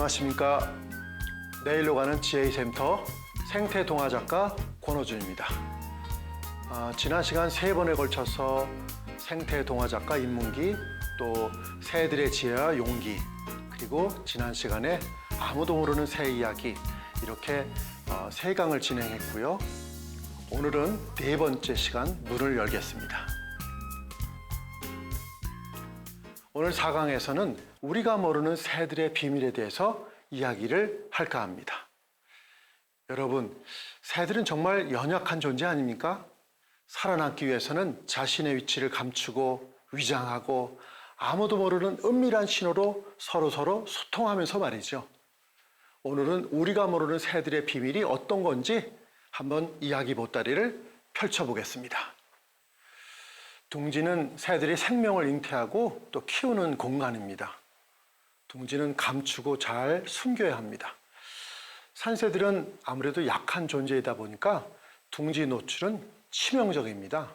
안녕하십니까. 내일로 가는 GA센터 생태동화작가 권호준입니다. 지난 시간 3번에 걸쳐서 생태동화작가 입문기, 또 새들의 지혜와 용기, 그리고 지난 시간에 아무도 모르는 새 이야기, 이렇게 3강을 진행했고요. 오늘은 4번째 시간 문을 열겠습니다. 오늘 4강에서는 우리가 모르는 새들의 비밀에 대해서 이야기를 할까 합니다. 여러분, 새들은 정말 연약한 존재 아닙니까? 살아남기 위해서는 자신의 위치를 감추고 위장하고 아무도 모르는 은밀한 신호로 서로 소통하면서 말이죠. 오늘은 우리가 모르는 새들의 비밀이 어떤 건지 한번 이야기 보따리를 펼쳐보겠습니다. 둥지는 새들이 생명을 잉태하고 또 키우는 공간입니다. 둥지는 감추고 잘 숨겨야 합니다. 산새들은 아무래도 약한 존재이다 보니까 둥지 노출은 치명적입니다.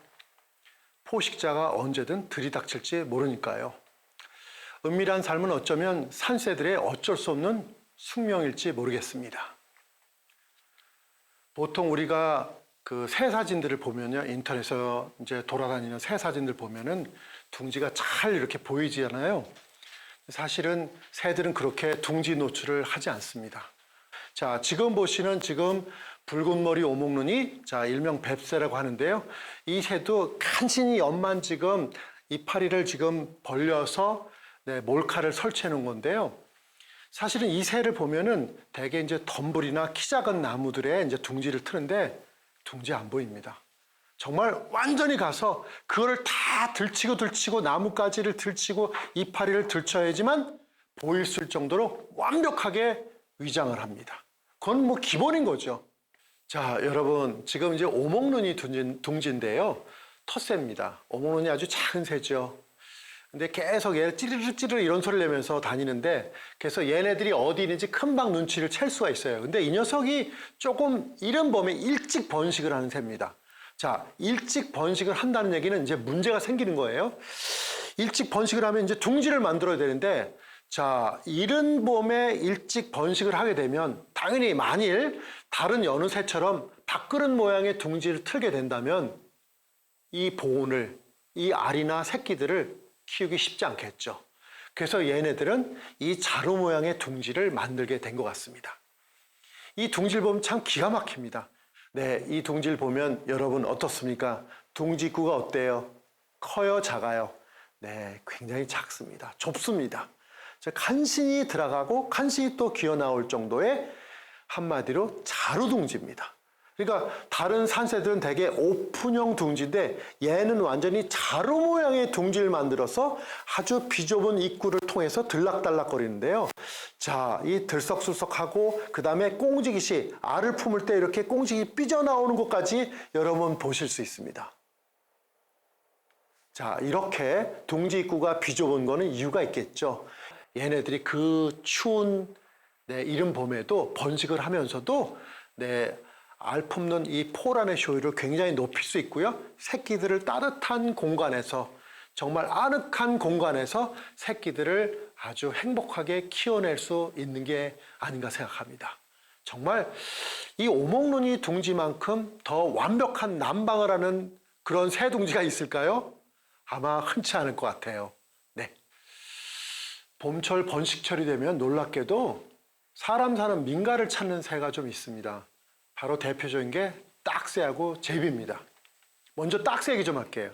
포식자가 언제든 들이닥칠지 모르니까요. 은밀한 삶은 어쩌면 산새들의 어쩔 수 없는 숙명일지 모르겠습니다. 보통 우리가 그 새 사진들을 보면요, 인터넷에서 이제 돌아다니는 새 사진들 보면은 둥지가 잘 이렇게 보이잖아요. 사실은 새들은 그렇게 둥지 노출을 하지 않습니다. 자, 지금 보시는 붉은 머리 오목눈이, 일명 뱁새라고 하는데요. 이 새도 간신히 옆만 이파리를 벌려서 몰카를 설치해 놓은 건데요. 사실은 이 새를 보면은 대개 이제 덤불이나 키 작은 나무들에 이제 둥지를 트는데 둥지 안 보입니다. 정말 완전히 가서 그거를 다 들치고 나뭇가지를 들치고 이파리를 들쳐야지만 보일 수 있을 정도로 완벽하게 위장을 합니다. 그건 뭐 기본인 거죠. 자, 여러분, 지금 이제 오목눈이 둥지인데요. 텃새입니다. 오목눈이 아주 작은 새죠. 근데 계속 얘 찌르르 이런 소리를 내면서 다니는데, 그래서 얘네들이 어디 있는지 금방 눈치를 챌 수가 있어요. 근데 이 녀석이 조금 이른 봄에 일찍 번식을 하는 새입니다. 자, 일찍 번식을 한다는 얘기는 이제 문제가 생기는 거예요. 일찍 번식을 하면 이제 둥지를 만들어야 되는데, 자, 이른 봄에 일찍 번식을 하게 되면 당연히 만일 다른 여느 새처럼 밥그릇 모양의 둥지를 틀게 된다면 이 보온을, 이 알이나 새끼들을 키우기 쉽지 않겠죠. 그래서 얘네들은 이 자루 모양의 둥지를 만들게 된 것 같습니다. 이 둥지를 보면 참 기가 막힙니다. 네, 이 둥지를 보면 여러분 어떻습니까? 둥지 입구가 어때요? 커요, 작아요? 네, 굉장히 작습니다. 좁습니다. 간신히 들어가고 간신히 또 기어 나올 정도의, 한마디로 자루둥지입니다. 그러니까 다른 산새들은 대개 오픈형 둥지인데 얘는 완전히 자루 모양의 둥지를 만들어서 아주 비좁은 입구를 통해서 들락달락거리는데요. 자, 이 들썩술썩하고 그 다음에 꽁지깃이 알을 품을 때 이렇게 꽁지깃이 삐져나오는 것까지 여러분 보실 수 있습니다. 자, 이렇게 둥지 입구가 비좁은 거는 이유가 있겠죠. 얘네들이 그 추운 이른 봄에도 번식을 하면서도 알 품는 이 포란의 효율을 굉장히 높일 수 있고요. 새끼들을 따뜻한 공간에서, 정말 아늑한 공간에서 새끼들을 아주 행복하게 키워낼 수 있는 게 아닌가 생각합니다. 정말 이 오목눈이 둥지만큼 더 완벽한 난방을 하는 그런 새 둥지가 있을까요? 아마 흔치 않을 것 같아요. 네. 봄철 번식철이 되면 놀랍게도 사람 사는 민가를 찾는 새가 좀 있습니다. 바로 대표적인 게 딱새하고 제비입니다. 먼저 딱새 얘기 좀 할게요.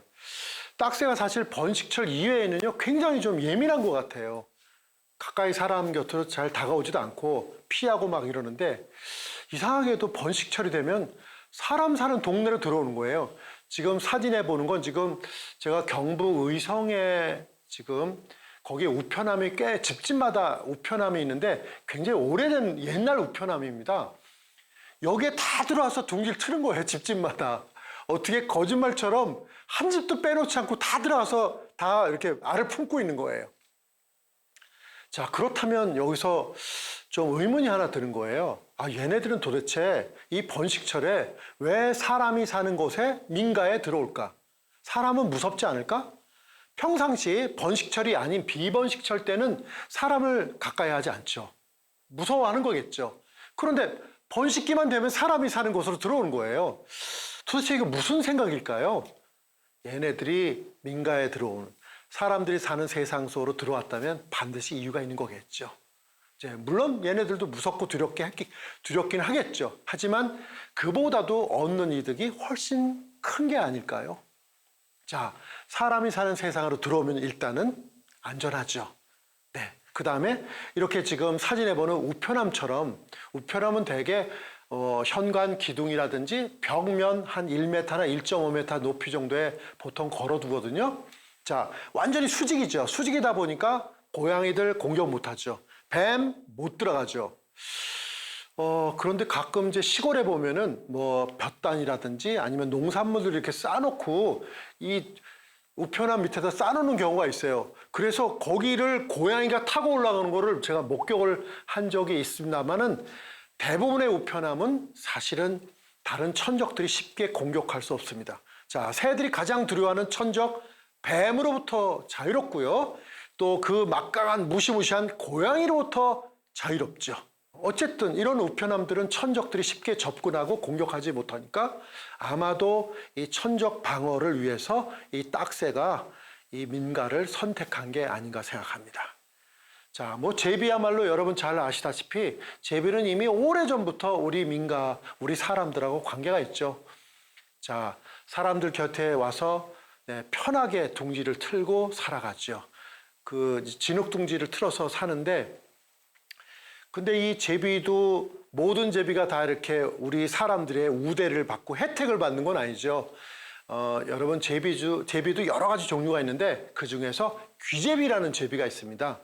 딱새가 사실 번식철 이외에는요, 굉장히 좀 예민한 것 같아요. 가까이 사람 곁으로 잘 다가오지도 않고 피하고 막 이러는데, 이상하게도 번식철이 되면 사람 사는 동네로 들어오는 거예요. 지금 사진에 보는 건 지금 제가 경북 의성에 거기에 우편함이 꽤 집집마다 우편함이 있는데 굉장히 오래된 옛날 우편함입니다. 여기에 다 들어와서 둥지를 트는 거예요, 집집마다. 어떻게 거짓말처럼 한 집도 빼놓지 않고 다 들어와서 다 이렇게 알을 품고 있는 거예요. 자, 그렇다면 여기서 좀 의문이 하나 드는 거예요. 얘네들은 도대체 이 번식철에 왜 사람이 사는 곳에 민가에 들어올까? 사람은 무섭지 않을까? 평상시 번식철이 아닌 비번식철 때는 사람을 가까이 하지 않죠. 무서워하는 거겠죠. 그런데 번식기만 되면 사람이 사는 곳으로 들어오는 거예요. 도대체 이게 무슨 생각일까요? 얘네들이 민가에 들어오는, 사람들이 사는 세상 속으로 들어왔다면 반드시 이유가 있는 거겠죠. 이제 물론 얘네들도 무섭고 두렵긴 하겠죠. 하지만 그보다도 얻는 이득이 훨씬 큰 게 아닐까요? 자, 사람이 사는 세상으로 들어오면 일단은 안전하죠. 네. 그 다음에 이렇게 지금 사진에 보는 우편함처럼, 우편함은 대개 현관 기둥이라든지 벽면 한 1m나 1.5m 높이 정도에 보통 걸어두거든요. 자, 완전히 수직이죠. 수직이다 보니까 고양이들 공격 못하죠. 뱀 못 들어가죠. 그런데 가끔 이제 시골에 보면은 뭐 볕단이라든지 아니면 농산물들 이렇게 쌓아놓고 이 우편함 밑에다 쌓아놓는 경우가 있어요. 그래서 거기를 고양이가 타고 올라가는 거를 제가 목격을 한 적이 있습니다만은 대부분의 우편함은 사실은 다른 천적들이 쉽게 공격할 수 없습니다. 자, 새들이 가장 두려워하는 천적, 뱀으로부터 자유롭고요. 또 그 막강한 무시무시한 고양이로부터 자유롭죠. 어쨌든 이런 우편함들은 천적들이 쉽게 접근하고 공격하지 못하니까 아마도 이 천적 방어를 위해서 이 딱새가 이 민가를 선택한 게 아닌가 생각합니다. 자, 뭐 제비야말로 여러분 잘 아시다시피 제비는 이미 오래전부터 우리 민가, 우리 사람들하고 관계가 있죠. 자, 사람들 곁에 와서 편하게 둥지를 틀고 살아가죠. 그 진흙둥지를 틀어서 사는데, 근데 이 제비도 모든 제비가 다 이렇게 우리 사람들의 우대를 받고 혜택을 받는 건 아니죠. 여러분 제비도 여러 가지 종류가 있는데 그 중에서 귀제비라는 제비가 있습니다.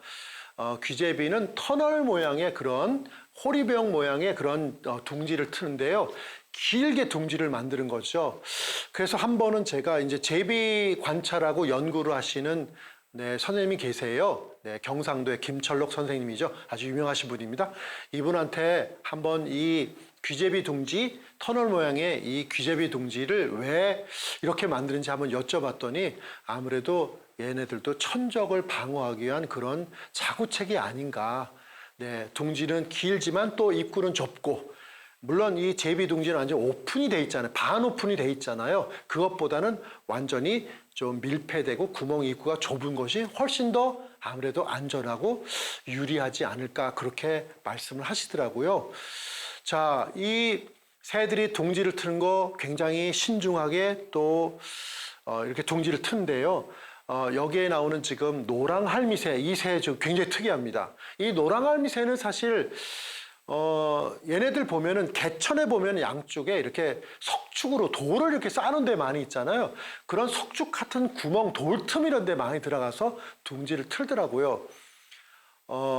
귀제비는 터널 모양의 그런 호리병 모양의 그런 둥지를 트는데요. 길게 둥지를 만드는 거죠. 그래서 한 번은 제가 이제 제비 관찰하고 연구를 하시는 선생님이 계세요. 경상도의 김철록 선생님이죠. 아주 유명하신 분입니다. 이분한테 한번 이 귀제비 둥지, 터널 모양의 이 귀제비 둥지를 왜 이렇게 만드는지 한번 여쭤봤더니 아무래도 얘네들도 천적을 방어하기 위한 그런 자구책이 아닌가. 둥지는 길지만 또 입구는 좁고, 물론 이 제비 둥지는 완전 오픈이 돼 있잖아요. 반 오픈이 돼 있잖아요. 그것보다는 완전히 좀 밀폐되고 구멍 입구가 좁은 것이 훨씬 더 아무래도 안전하고 유리하지 않을까, 그렇게 말씀을 하시더라고요. 자, 이 새들이 둥지를 트는 거 굉장히 신중하게 또 이렇게 둥지를 트는데요. 여기에 나오는 지금 노랑할미새, 이 새 굉장히 특이합니다. 이 노랑할미새는 사실 얘네들 보면은 개천에 보면 양쪽에 이렇게 석축으로 돌을 이렇게 쌓는 데 많이 있잖아요. 그런 석축 같은 구멍, 돌틈 이런 데 많이 들어가서 둥지를 틀더라고요.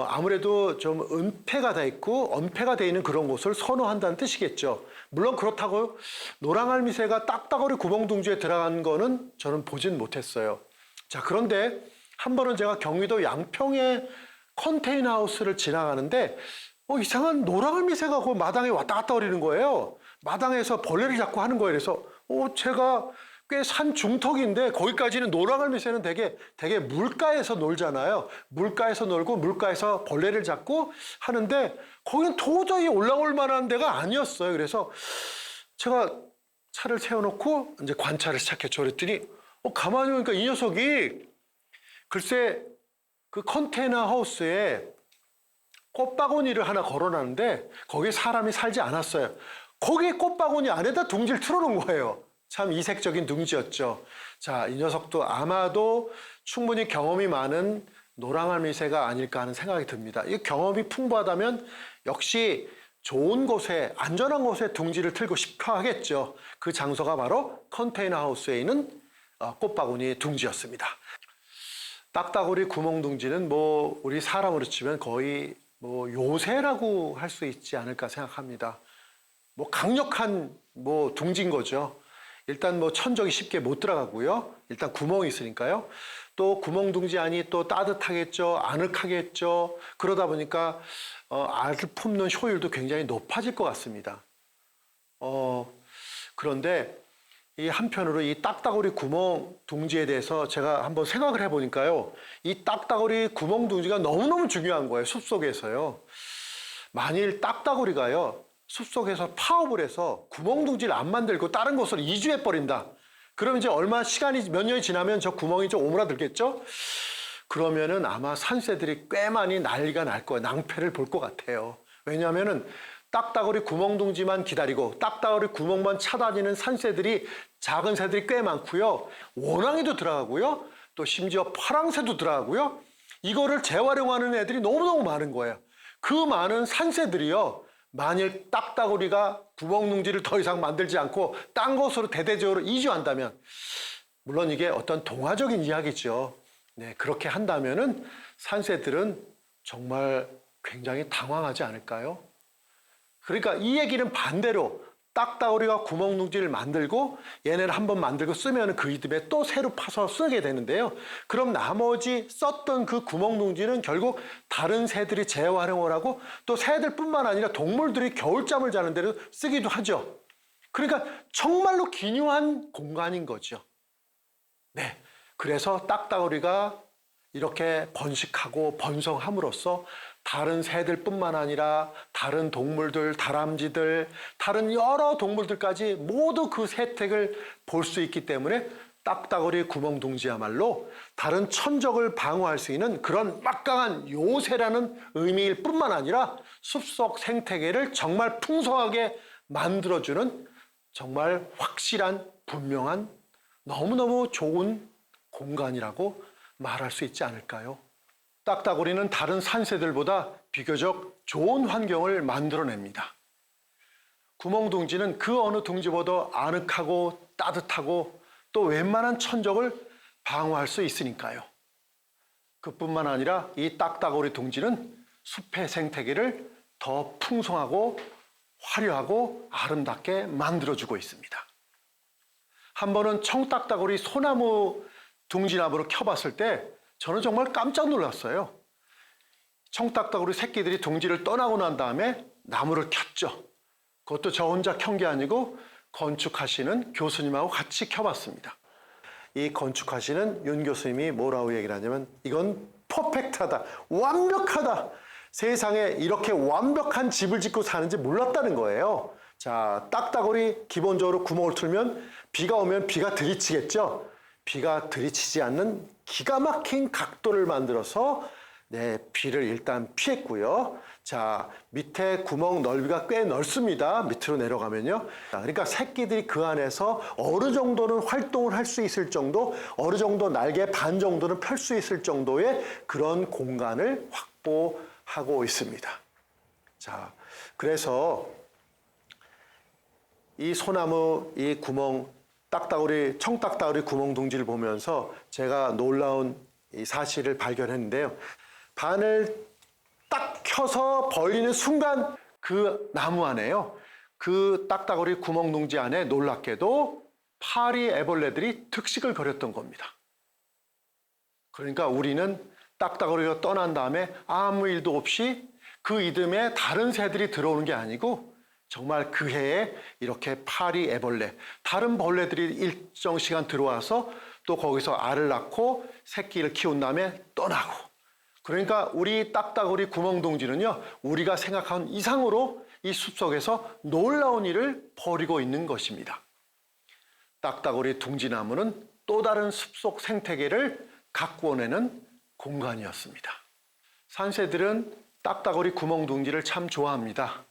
아무래도 좀 은폐가 돼 있고 엄폐가 돼 있는 그런 곳을 선호한다는 뜻이겠죠. 물론 그렇다고 노랑알미새가 딱따구리 구멍 둥지에 들어간 거는 저는 보진 못했어요. 자, 그런데 한 번은 제가 경기도 양평의 컨테이너 하우스를 지나가는데 이상한 노랑알미새가 그 마당에 왔다 갔다 거리는 거예요. 마당에서 벌레를 잡고 하는 거예요. 그래서 제가 꽤 산 중턱인데 거기까지는 노랑알미새는 되게 물가에서 놀잖아요. 물가에서 놀고 물가에서 벌레를 잡고 하는데 거기는 도저히 올라올 만한 데가 아니었어요. 그래서 제가 차를 세워놓고 이제 관찰을 시작했죠. 그랬더니 가만히 보니까 이 녀석이 글쎄 그 컨테이너 하우스에 꽃바구니를 하나 걸어놨는데 거기에 사람이 살지 않았어요. 거기에 꽃바구니 안에다 둥지를 틀어놓은 거예요. 참 이색적인 둥지였죠. 자, 이 녀석도 아마도 충분히 경험이 많은 노랑알미새가 아닐까 하는 생각이 듭니다. 이 경험이 풍부하다면 역시 좋은 곳에, 안전한 곳에 둥지를 틀고 싶어 하겠죠. 그 장소가 바로 컨테이너 하우스에 있는 꽃바구니 둥지였습니다. 딱따구리 구멍둥지는 우리 사람으로 치면 거의 요새라고 할 수 있지 않을까 생각합니다. 강력한 둥지인 거죠. 일단 천적이 쉽게 못 들어가고요. 일단 구멍이 있으니까요. 또 구멍둥지 안이 또 따뜻하겠죠. 아늑하겠죠. 그러다 보니까 알을 품는 효율도 굉장히 높아질 것 같습니다. 그런데 이 한편으로 이 딱따구리 구멍둥지에 대해서 제가 한번 생각을 해보니까요. 이 딱따구리 구멍둥지가 너무너무 중요한 거예요. 숲속에서요. 만일 딱따구리가요, 숲속에서 파업을 해서 구멍둥지를 안 만들고 다른 곳으로 이주해 버린다. 그럼 이제 시간이 몇 년이 지나면 저 구멍이 좀 오므라들겠죠? 그러면은 아마 산새들이 꽤 많이 난리가 날 거예요. 낭패를 볼 것 같아요. 왜냐하면은 딱따구리 구멍둥지만 기다리고 딱따구리 구멍만 찾아다니는 산새들이, 작은 새들이 꽤 많고요. 원앙이도 들어가고요. 또 심지어 파랑새도 들어가고요. 이거를 재활용하는 애들이 너무너무 많은 거예요. 그 많은 산새들이요, 만일 딱따구리가 구멍둥지를 더 이상 만들지 않고 딴 곳으로 대대적으로 이주한다면, 물론 이게 어떤 동화적인 이야기죠. 네, 그렇게 한다면은 산새들은 정말 굉장히 당황하지 않을까요? 그러니까 이 얘기는 반대로 딱따구리가 구멍둥지를 만들고 얘네를 한번 만들고 쓰면 그 이듬해 또 새로 파서 쓰게 되는데요. 그럼 나머지 썼던 그 구멍둥지는 결국 다른 새들이 재활용을 하고 또 새들뿐만 아니라 동물들이 겨울잠을 자는 데로 쓰기도 하죠. 그러니까 정말로 기묘한 공간인 거죠. 네, 그래서 딱따구리가 이렇게 번식하고 번성함으로써 다른 새들뿐만 아니라 다른 동물들, 다람쥐들, 다른 여러 동물들까지 모두 그 혜택을 볼 수 있기 때문에 딱따구리 구멍둥지야말로 다른 천적을 방어할 수 있는 그런 막강한 요새라는 의미일 뿐만 아니라 숲속 생태계를 정말 풍성하게 만들어주는 정말 확실한, 분명한, 너무너무 좋은 공간이라고 말할 수 있지 않을까요? 딱따구리는 다른 산새들보다 비교적 좋은 환경을 만들어냅니다. 구멍둥지는 그 어느 둥지보다 아늑하고 따뜻하고 또 웬만한 천적을 방어할 수 있으니까요. 그뿐만 아니라 이 딱따구리 둥지는 숲의 생태계를 더 풍성하고 화려하고 아름답게 만들어주고 있습니다. 한 번은 청딱따구리 소나무 둥지나무를 켜봤을 때 저는 정말 깜짝 놀랐어요. 청딱따구리 새끼들이 둥지를 떠나고 난 다음에 나무를 켰죠. 그것도 저 혼자 켠 게 아니고 건축하시는 교수님하고 같이 켜봤습니다. 이 건축하시는 윤 교수님이 뭐라고 얘기를 하냐면, 이건 퍼펙트하다, 완벽하다, 세상에 이렇게 완벽한 집을 짓고 사는지 몰랐다는 거예요. 자, 딱따구리 기본적으로 구멍을 뚫으면 비가 오면 비가 들이치겠죠. 비가 들이치지 않는 기가 막힌 각도를 만들어서 비를 일단 피했고요. 자, 밑에 구멍 넓이가 꽤 넓습니다. 밑으로 내려가면요. 그러니까 새끼들이 그 안에서 어느 정도는 활동을 할 수 있을 정도, 어느 정도 날개 반 정도는 펼 수 있을 정도의 그런 공간을 확보하고 있습니다. 자, 그래서 이 소나무, 이 구멍, 청딱따구리 구멍둥지를 보면서 제가 놀라운 이 사실을 발견했는데요. 반을 딱 켜서 벌리는 순간 그 나무 안에요, 그 딱따구리 구멍둥지 안에 놀랍게도 파리 애벌레들이 득식을 벌였던 겁니다. 그러니까 우리는 딱따구리가 떠난 다음에 아무 일도 없이 그 이듬해 다른 새들이 들어오는 게 아니고 정말 그 해에 이렇게 파리 애벌레, 다른 벌레들이 일정 시간 들어와서 또 거기서 알을 낳고 새끼를 키운 다음에 떠나고, 그러니까 우리 딱따구리 구멍둥지는요, 우리가 생각한 이상으로 이 숲속에서 놀라운 일을 벌이고 있는 것입니다. 딱따구리 둥지나무는 또 다른 숲속 생태계를 가꾸어내는 공간이었습니다. 산새들은 딱따구리 구멍둥지를 참 좋아합니다.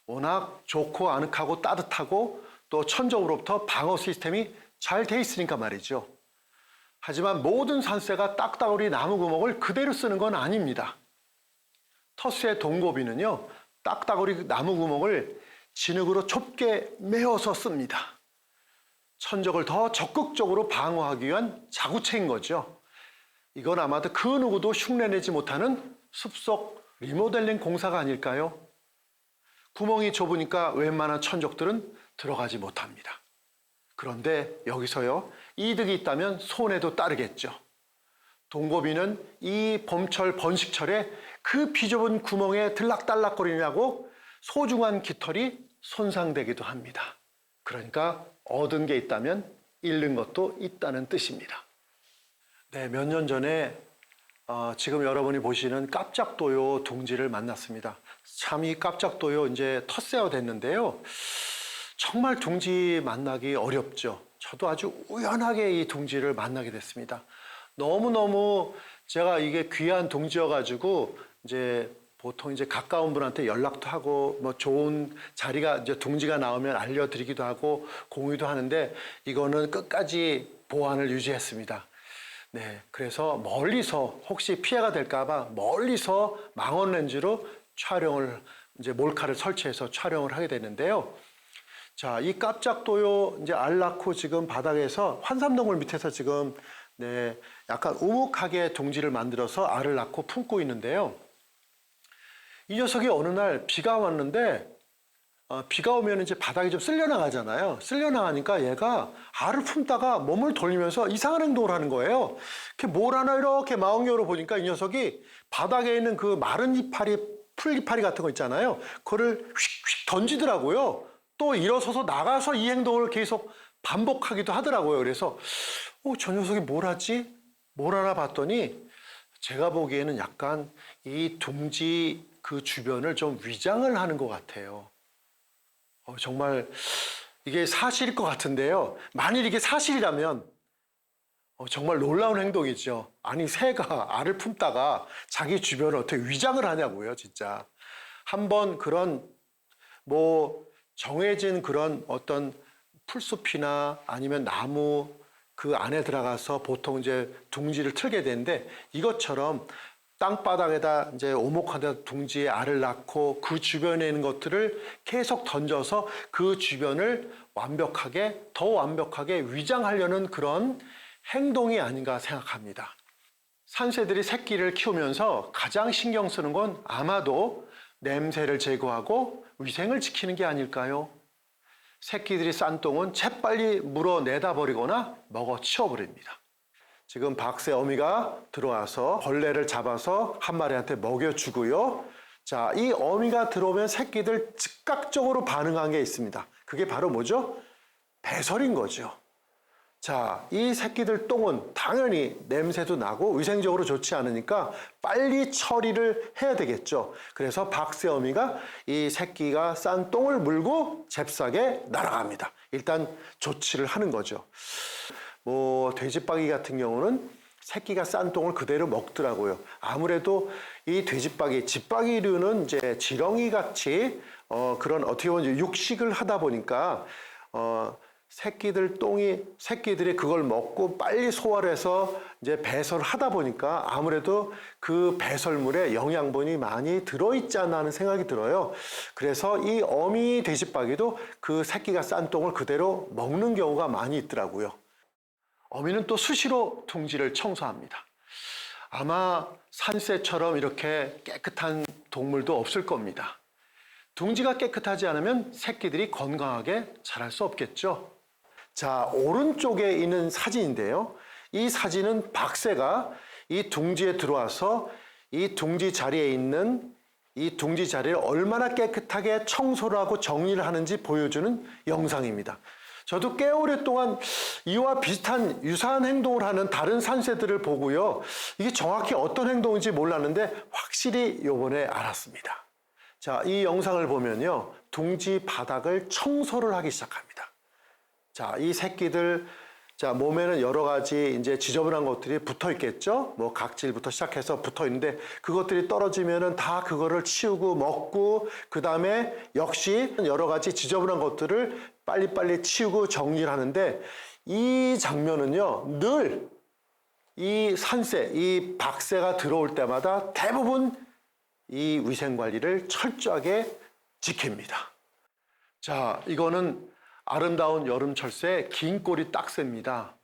워낙 좋고 아늑하고 따뜻하고 또 천적으로부터 방어 시스템이 잘 돼 있으니까 말이죠. 하지만 모든 산새가 딱따구리 나무 구멍을 그대로 쓰는 건 아닙니다. 터스의 동고비는요, 딱따구리 나무 구멍을 진흙으로 좁게 메어서 씁니다. 천적을 더 적극적으로 방어하기 위한 자구체인 거죠. 이건 아마도 그 누구도 흉내내지 못하는 숲속 리모델링 공사가 아닐까요? 구멍이 좁으니까 웬만한 천적들은 들어가지 못합니다. 그런데 여기서요, 이득이 있다면 손해도 따르겠죠. 동고비는 이 봄철 번식철에 그 비좁은 구멍에 들락달락거리냐고 소중한 깃털이 손상되기도 합니다. 그러니까 얻은 게 있다면 잃는 것도 있다는 뜻입니다. 네, 몇 년 전에 지금 여러분이 보시는 깝작도요 둥지를 만났습니다. 참 이 깝작도요 이제 텃세어 됐는데요. 정말 둥지 만나기 어렵죠. 저도 아주 우연하게 이 둥지를 만나게 됐습니다. 너무너무 제가 이게 귀한 둥지여가지고 이제 보통 이제 가까운 분한테 연락도 하고 뭐 좋은 자리가 이제 둥지가 나오면 알려드리기도 하고 공유도 하는데 이거는 끝까지 보안을 유지했습니다. 네, 그래서 멀리서 혹시 피해가 될까봐 멀리서 망원 렌즈로 촬영을 이제 몰카를 설치해서 촬영을 하게 됐는데요. 자, 이 깝작도요 이제 알 낳고 지금 바닥에서 환삼동굴 밑에서 지금 네, 약간 우묵하게 둥지를 만들어서 알을 낳고 품고 있는데요. 이 녀석이 어느 날 비가 왔는데 비가 오면 이제 바닥이 좀 쓸려 나가잖아요. 쓸려 나가니까 얘가 알을 품다가 몸을 돌리면서 이상한 행동을 하는 거예요. 뭘 하나 이렇게 망원경으로 보니까 이 녀석이 바닥에 있는 그 마른 이파리, 풀 이파리 같은 거 있잖아요. 그거를 휙휙 던지더라고요. 또 일어서서 나가서 이 행동을 계속 반복하기도 하더라고요. 그래서 저 녀석이 뭘 하지? 뭘 하나 봤더니 제가 보기에는 약간 이 둥지 그 주변을 좀 위장을 하는 것 같아요. 정말 이게 사실일 것 같은데요. 만일 이게 사실이라면 정말 놀라운 행동이죠. 아니 새가 알을 품다가 자기 주변을 어떻게 위장을 하냐고요, 진짜. 한번 그런 뭐 정해진 그런 어떤 풀숲이나 아니면 나무 그 안에 들어가서 보통 이제 둥지를 틀게 되는데 이것처럼 땅바닥에다 이제 오목한 데 둥지에 알을 낳고 그 주변에 있는 것들을 계속 던져서 그 주변을 더 완벽하게 위장하려는 그런 행동이 아닌가 생각합니다. 산새들이 새끼를 키우면서 가장 신경 쓰는 건 아마도 냄새를 제거하고 위생을 지키는 게 아닐까요? 새끼들이 싼 똥은 재빨리 물어내다 버리거나 먹어 치워버립니다. 지금 박새 어미가 들어와서 벌레를 잡아서 한 마리한테 먹여주고요. 자, 이 어미가 들어오면 새끼들 즉각적으로 반응한 게 있습니다. 그게 바로 뭐죠? 배설인 거죠. 자, 이 새끼들 똥은 당연히 냄새도 나고 위생적으로 좋지 않으니까 빨리 처리를 해야 되겠죠. 그래서 박새 어미가 이 새끼가 싼 똥을 물고 잽싸게 날아갑니다. 일단 조치를 하는 거죠. 뭐 돼지박이 같은 경우는 새끼가 싼 똥을 그대로 먹더라고요. 아무래도 이 돼지박이, 집박이류는 이제 지렁이 같이 그런 어떻게 보면 육식을 하다 보니까 새끼들이 그걸 먹고 빨리 소화를 해서 이제 배설을 하다 보니까 아무래도 그 배설물에 영양분이 많이 들어있지 않나 하는 생각이 들어요. 그래서 이 어미 돼지박이도 그 새끼가 싼 똥을 그대로 먹는 경우가 많이 있더라고요. 어미는 또 수시로 둥지를 청소합니다. 아마 산새처럼 이렇게 깨끗한 동물도 없을 겁니다. 둥지가 깨끗하지 않으면 새끼들이 건강하게 자랄 수 없겠죠. 자, 오른쪽에 있는 사진인데요. 이 사진은 박새가 이 둥지에 들어와서 이 둥지 자리에 있는 이 둥지 자리를 얼마나 깨끗하게 청소를 하고 정리를 하는지 보여주는 영상입니다. 저도 꽤 오랫동안 이와 비슷한 유사한 행동을 하는 다른 산새들을 보고요. 이게 정확히 어떤 행동인지 몰랐는데 확실히 이번에 알았습니다. 자, 이 영상을 보면요. 둥지 바닥을 청소를 하기 시작합니다. 자, 이 새끼들, 자, 몸에는 여러 가지 이제 지저분한 것들이 붙어 있겠죠? 뭐 각질부터 시작해서 붙어 있는데 그것들이 떨어지면은 다 그거를 치우고 먹고 그 다음에 역시 여러 가지 지저분한 것들을 빨리빨리 치우고 정리를 하는데 이 장면은요, 늘 이 산새, 이 박새가 들어올 때마다 대부분 이 위생 관리를 철저하게 지킵니다. 자, 이거는 아름다운 여름철새 긴 꼬리 딱새입니다.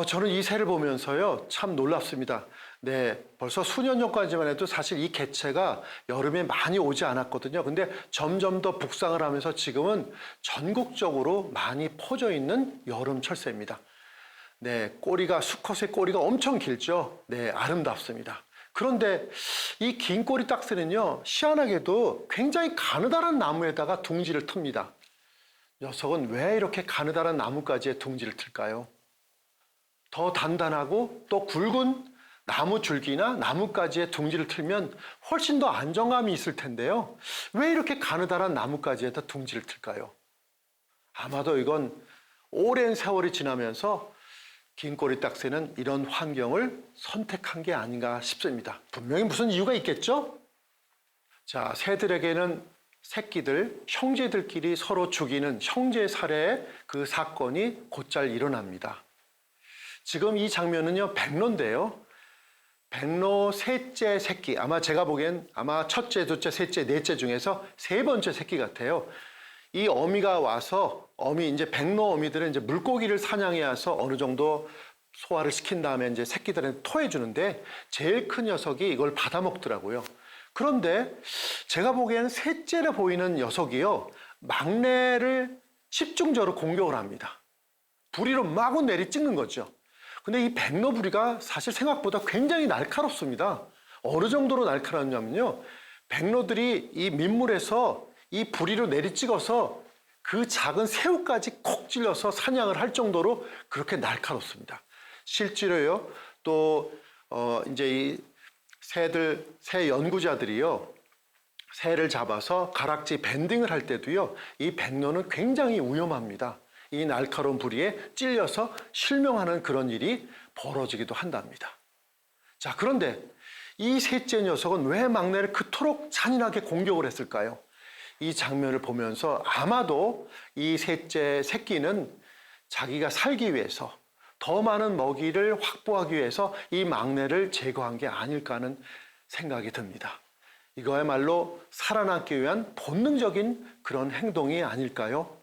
저는 이 새를 보면서요, 참 놀랍습니다. 네, 벌써 수년 전까지만 해도 사실 이 개체가 여름에 많이 오지 않았거든요. 근데 점점 더 북상을 하면서 지금은 전국적으로 많이 퍼져 있는 여름철새입니다. 네, 수컷의 꼬리가 엄청 길죠. 네, 아름답습니다. 그런데 이 긴 꼬리 딱새는요, 희한하게도 굉장히 가느다란 나무에다가 둥지를 틉니다. 녀석은 왜 이렇게 가느다란 나무가지에 둥지를 틀까요? 더 단단하고 또 굵은 나무 줄기나 나뭇가지에 둥지를 틀면 훨씬 더 안정감이 있을 텐데요. 왜 이렇게 가느다란 나뭇가지에다 둥지를 틀까요? 아마도 이건 오랜 세월이 지나면서 긴꼬리 딱새는 이런 환경을 선택한 게 아닌가 싶습니다. 분명히 무슨 이유가 있겠죠? 자, 새들에게는 새끼들, 형제들끼리 서로 죽이는 형제 살해의 그 사건이 곧잘 일어납니다. 지금 이 장면은요, 백로인데요. 백로 셋째 새끼, 아마 제가 보기엔 아마 첫째, 둘째, 셋째, 넷째 중에서 세 번째 새끼 같아요. 이 어미가 와서 이제 백로 어미들은 이제 물고기를 사냥해 와서 어느 정도 소화를 시킨 다음에 이제 새끼들한테 토해 주는데 제일 큰 녀석이 이걸 받아 먹더라고요. 그런데 제가 보기에는 셋째로 보이는 녀석이요, 막내를 집중적으로 공격을 합니다. 부리로 마구 내리 찍는 거죠. 근데 이 백로 부리가 사실 생각보다 굉장히 날카롭습니다. 어느 정도로 날카롭냐면요, 백로들이 이 민물에서 이 부리로 내리 찍어서 그 작은 새우까지 콕 찔러서 사냥을 할 정도로 그렇게 날카롭습니다. 실제로요, 또 이제 이 새 연구자들이요, 새를 잡아서 가락지 밴딩을 할 때도요, 이 백로는 굉장히 위험합니다. 이 날카로운 부리에 찔려서 실명하는 그런 일이 벌어지기도 한답니다. 자, 그런데 이 셋째 녀석은 왜 막내를 그토록 잔인하게 공격을 했을까요? 이 장면을 보면서 아마도 이 셋째 새끼는 자기가 살기 위해서, 더 많은 먹이를 확보하기 위해서 이 막내를 제거한 게 아닐까 하는 생각이 듭니다. 이거야말로 살아남기 위한 본능적인 그런 행동이 아닐까요?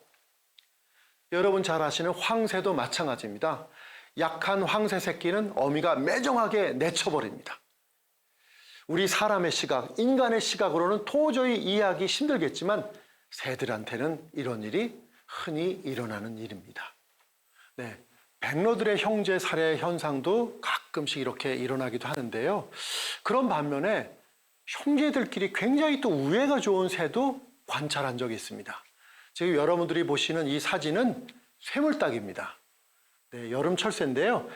여러분 잘 아시는 황새도 마찬가지입니다. 약한 황새 새끼는 어미가 매정하게 내쳐버립니다. 우리 사람의 시각, 인간의 시각으로는 도저히 이해하기 힘들겠지만 새들한테는 이런 일이 흔히 일어나는 일입니다. 네, 백로들의 형제 살해 현상도 가끔씩 이렇게 일어나기도 하는데요. 그런 반면에 형제들끼리 굉장히 또 우애가 좋은 새도 관찰한 적이 있습니다. 지금 여러분들이 보시는 이 사진은 쇠물닭입니다. 네, 여름철새인데요.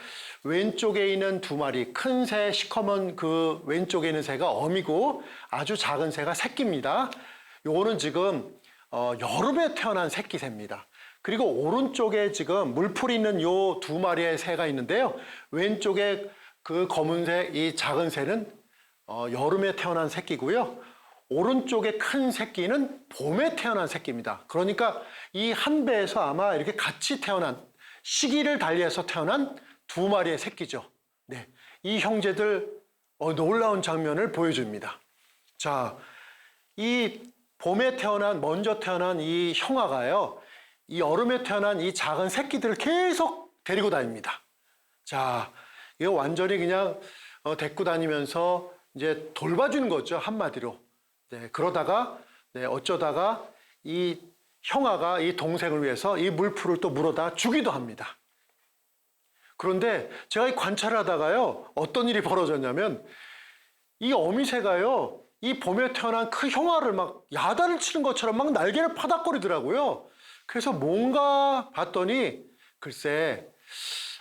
왼쪽에 있는 두 마리, 큰 새, 시커먼 그 왼쪽에 있는 새가 어미고 아주 작은 새가 새끼입니다. 요거는 지금 여름에 태어난 새끼 새입니다. 그리고 오른쪽에 지금 물풀이 있는 요 두 마리의 새가 있는데요. 왼쪽에 그 검은 새, 이 작은 새는 여름에 태어난 새끼고요. 오른쪽에 큰 새끼는 봄에 태어난 새끼입니다. 그러니까 이 한 배에서 아마 이렇게 같이 태어난, 시기를 달리해서 태어난 두 마리의 새끼죠. 네, 이 형제들 놀라운 장면을 보여줍니다. 자, 이 봄에 먼저 태어난 이 형아가요, 이 여름에 태어난 이 작은 새끼들을 계속 데리고 다닙니다. 자, 이거 완전히 그냥 데리고 다니면서 이제 돌봐주는 거죠, 한마디로. 네, 그러다가 어쩌다가 이 형아가 이 동생을 위해서 이 물풀을 또 물어다 주기도 합니다. 그런데 제가 이 관찰을 하다가요, 어떤 일이 벌어졌냐면 이 어미새가요, 이 봄에 태어난 그 형아를 막 야단을 치는 것처럼 막 날개를 파닥거리더라고요. 그래서 뭔가 봤더니 글쎄,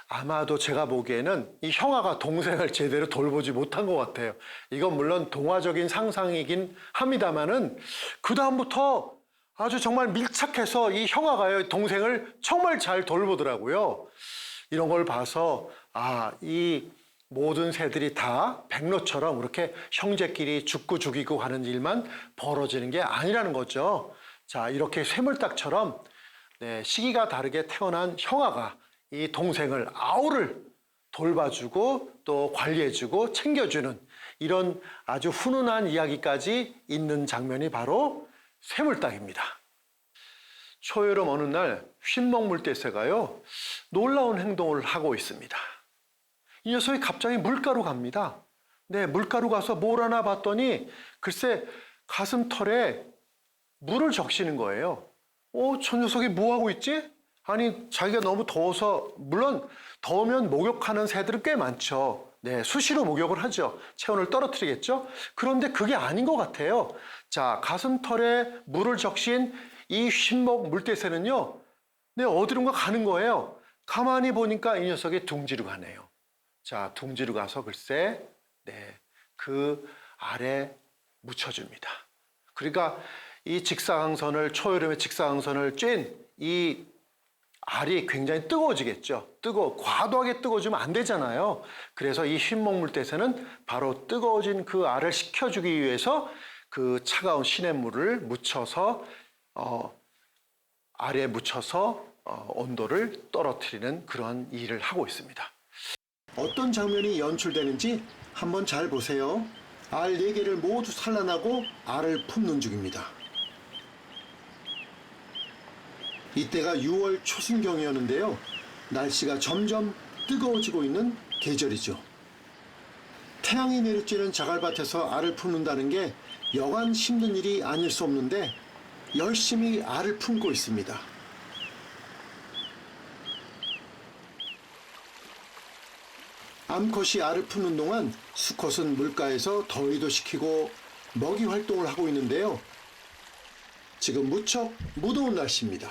아마도 제가 보기에는 이 형아가 동생을 제대로 돌보지 못한 것 같아요. 이건 물론 동화적인 상상이긴 합니다만은 그다음부터 아주 정말 밀착해서 이 형아가요, 동생을 정말 잘 돌보더라고요. 이런 걸 봐서 이 모든 새들이 다 백로처럼 그렇게 형제끼리 죽고 죽이고 하는 일만 벌어지는 게 아니라는 거죠. 자, 이렇게 쇠물닭처럼 시기가 다르게 태어난 형아가 이 동생을 아우를 돌봐주고 또 관리해주고 챙겨주는 이런 아주 훈훈한 이야기까지 있는 장면이 바로 쇠물닭입니다. 초여름 어느 날 흰목물대새가요, 놀라운 행동을 하고 있습니다. 이 녀석이 갑자기 물가로 갑니다. 네, 물가로 가서 뭘 하나 봤더니 글쎄 가슴털에 물을 적시는 거예요. 저 녀석이 뭐 하고 있지? 아니, 자기가 너무 더워서, 물론 더우면 목욕하는 새들은 꽤 많죠. 네, 수시로 목욕을 하죠. 체온을 떨어뜨리겠죠. 그런데 그게 아닌 것 같아요. 자, 가슴털에 물을 적신 이 흰목 물대새는요, 어디론가 가는 거예요. 가만히 보니까 이 녀석이 둥지로 가네요. 자, 둥지로 가서 글쎄, 그 알에 묻혀줍니다. 그러니까 이 직사광선을, 초여름의 직사광선을 쬐인 이 알이 굉장히 뜨거워지겠죠. 과도하게 뜨거워지면 안 되잖아요. 그래서 이 흰목물대새는 바로 뜨거워진 그 알을 식혀주기 위해서 그 차가운 시냇물을 묻혀서 알에 묻혀서 온도를 떨어뜨리는 그런 일을 하고 있습니다. 어떤 장면이 연출되는지 한번 잘 보세요. 알 4개를 모두 산란하고 알을 품는 중입니다. 이때가 6월 초순경이었는데요. 날씨가 점점 뜨거워지고 있는 계절이죠. 태양이 내리쬐는 자갈밭에서 알을 품는다는 게 여간 힘든 일이 아닐 수 없는데 열심히 알을 품고 있습니다. 암컷이 알을 품는 동안 수컷은 물가에서 더위도 식히고 먹이 활동을 하고 있는데요. 지금 무척 무더운 날씨입니다.